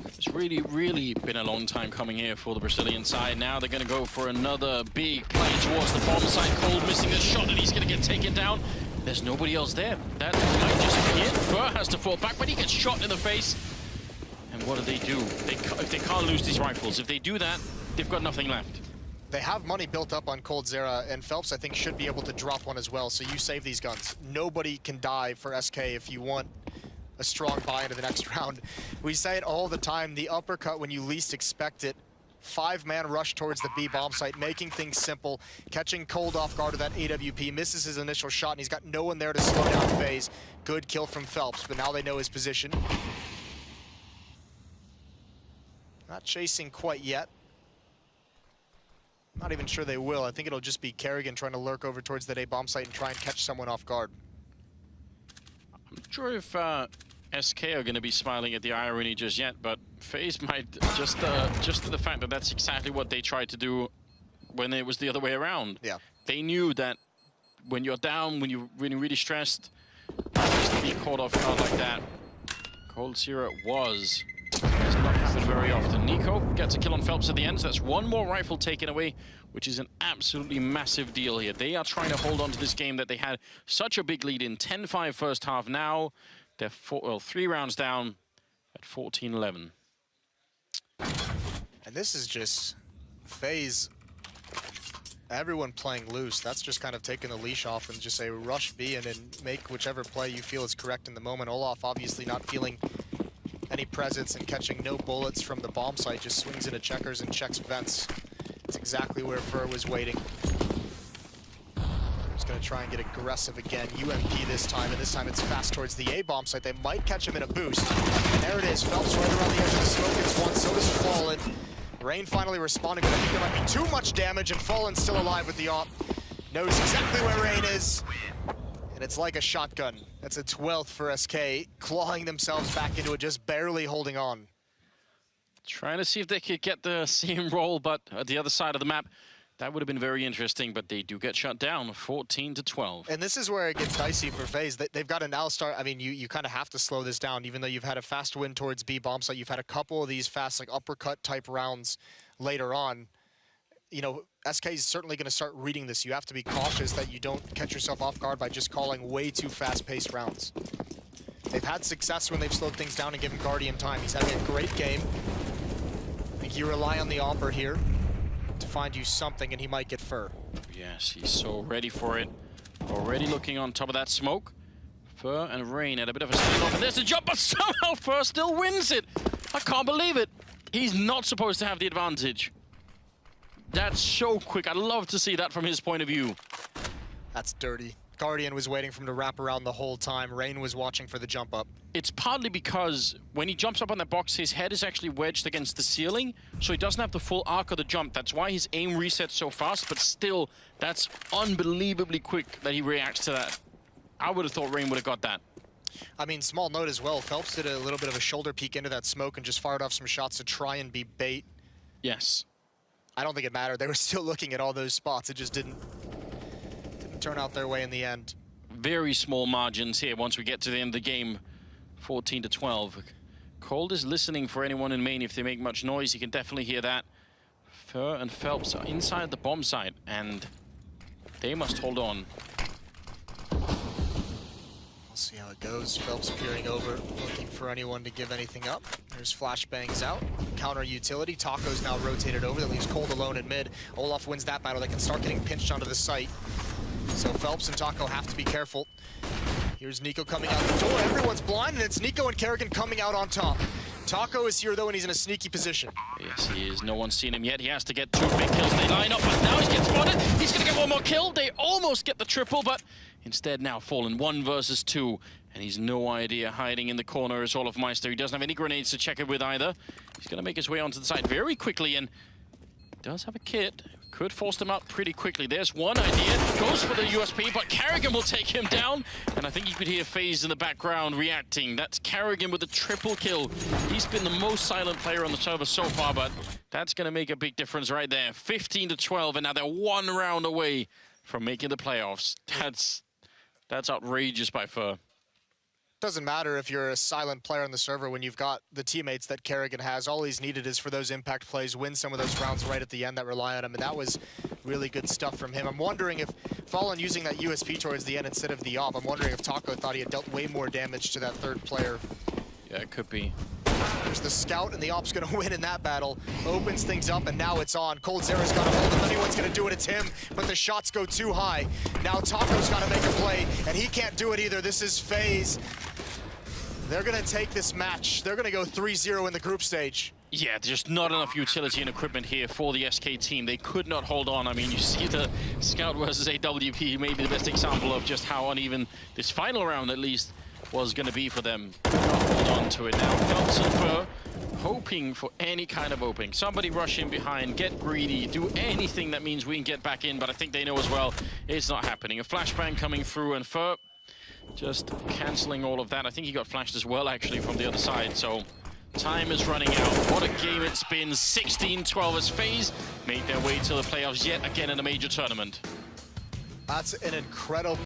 B: It's really been a long time coming here for the Brazilian side. Now they're going to go for another big play towards the bomb site. Cold missing a shot, and he's going to get taken down. There's nobody else there. That might just be it. Fur has to fall back, but he gets shot in the face. And what do? If they can't lose these rifles, if they do that, they've got nothing left.
A: They have money built up on Cold Zera, and Phelps, I think, should be able to drop one as well, so you save these guns. Nobody can die for SK if you want a strong buy into the next round. We say it all the time, the uppercut when you least expect it. 5-man rush towards the B bomb site, making things simple, catching Cold off guard with that AWP, misses his initial shot, and he's got no one there to slow down FaZe. Good kill from Phelps, but now they know his position. Not chasing quite yet. Not even sure they will. I think it'll just be Kerrigan trying to lurk over towards that A bomb site and try and catch someone off guard.
B: I'm not sure if SK are going to be smiling at the irony just yet, but FaZe might just the fact that that's exactly what they tried to do when it was the other way around.
A: Yeah.
B: They knew that when you're down, when you're really stressed, just to be caught off guard like that. Cold Zera does not happen very often. Nico gets a kill on Phelps at the end, so that's one more rifle taken away, which is an absolutely massive deal here. They are trying to hold on to this game that they had such a big lead in. 10-5 first half. Now they're 3 rounds down at 14-11.
A: And this is just FaZe, everyone playing loose. That's just kind of taking the leash off and just say rush B and then make whichever play you feel is correct in the moment. Olaf obviously not feeling any presence and catching no bullets from the bomb site, just swings into checkers and checks vents. It's exactly where Fur was waiting. He's gonna try and get aggressive again. UMP this time, and this time it's fast towards the A bomb site. They might catch him in a boost. And there it is, Phelps right around the edge of the smoke. It's one, so does Fallen. Rain finally responding, but I think there might be too much damage, and Fallen's still alive with the op. Knows exactly where Rain is. And it's like a shotgun. That's a 12th for SK, clawing themselves back into it, just barely holding on.
B: Trying to see if they could get the same roll, but at the other side of the map, that would have been very interesting, but they do get shut down, 14-12.
A: And this is where it gets dicey for FaZe. They've got to now start, I mean, you kind of have to slow this down, even though you've had a fast win towards B bomb site. You've had a couple of these fast, like, uppercut type rounds later on. You know, SK is certainly going to start reading this. You have to be cautious that you don't catch yourself off guard by just calling way too fast-paced rounds. They've had success when they've slowed things down and given Guardian time. He's having a great game. I think you rely on the Omber here to find you something, and he might get Fur.
B: Yes, he's so ready for it. Already looking on top of that smoke. Fur and Rain had a bit of a standoff, and there's a jump, but somehow Fur still wins it. I can't believe it. He's not supposed to have the advantage. That's so quick. I'd love to see that from his point of view.
A: That's dirty. Guardian was waiting for him to wrap around the whole time. Rain was watching for the jump up.
B: It's partly because when he jumps up on that box, his head is actually wedged against the ceiling, so he doesn't have the full arc of the jump. That's why his aim resets so fast, but still, that's unbelievably quick that he reacts to that. I would have thought Rain would have got that.
A: I mean, small note as well, Phelps did a little bit of a shoulder peek into that smoke and just fired off some shots to try and be bait.
B: Yes.
A: I don't think it mattered. They were still looking at all those spots. It just didn't turn out their way in the end.
B: Very small margins here once we get to the end of the game. 14-12. Cold is listening for anyone in main. If they make much noise, he can definitely hear that. Fur and Phelps are inside the bomb site, and they must hold on.
A: We'll see how it goes. Phelps peering over, looking for anyone to give anything up. There's flashbangs out. Counter utility. Taco's now rotated over. That leaves Cold alone in mid. Olaf wins that battle. They can start getting pinched onto the site. So Phelps and Taco have to be careful. Here's Nico coming out the door. Everyone's blind, and it's Nico and Kerrigan coming out on top. Taco is here, though, and he's in a sneaky position.
B: Yes, he is. No one's seen him yet. He has to get 2 big kills. They line up, but now he gets spotted. He's going to get one more kill. They almost get the triple, but instead now Fallen 1 versus 2. And he's no idea hiding in the corner as Olafmeister. He doesn't have any grenades to check it with either. He's going to make his way onto the side very quickly, and does have a kit. Could force them out pretty quickly. There's one idea. Goes for the USP, but Kerrigan will take him down. And I think you could hear FaZe in the background reacting. That's Kerrigan with a triple kill. He's been the most silent player on the server so far, but that's going to make a big difference right there. 15-12, and now they're 1 round away from making the playoffs. That's outrageous by Fur.
A: Doesn't matter if you're a silent player on the server when you've got the teammates that Kerrigan has. All he's needed is for those impact plays, win some of those rounds right at the end that rely on him, and that was really good stuff from him. I'm wondering if Fallen using that USP towards the end instead of the op, I'm wondering if Taco thought he had dealt way more damage to that third player.
B: Yeah, it could be.
A: There's the scout, and the op's gonna win in that battle. Opens things up, and now it's on. Cold Zera's got a hold. If anyone's gonna do it, it's him, but the shots go too high. Now Taco's gotta make a play, and he can't do it either. This is FaZe. They're gonna take this match. They're gonna go 3-0 in the group stage.
B: Yeah, just not enough utility and equipment here for the SK team. They could not hold on. I mean, you see the Scout versus AWP, maybe the best example of just how uneven this final round, at least, was going to be for them. Hold on to it now. Phelps and Fur hoping for any kind of opening. Somebody rush in behind, get greedy, do anything that means we can get back in, but I think they know as well it's not happening. A flashbang coming through, and Fur just cancelling all of that. I think he got flashed as well, actually, from the other side, so time is running out. What a game it's been. 16-12 as FaZe made their way to the playoffs yet again in a major tournament.
A: That's an incredible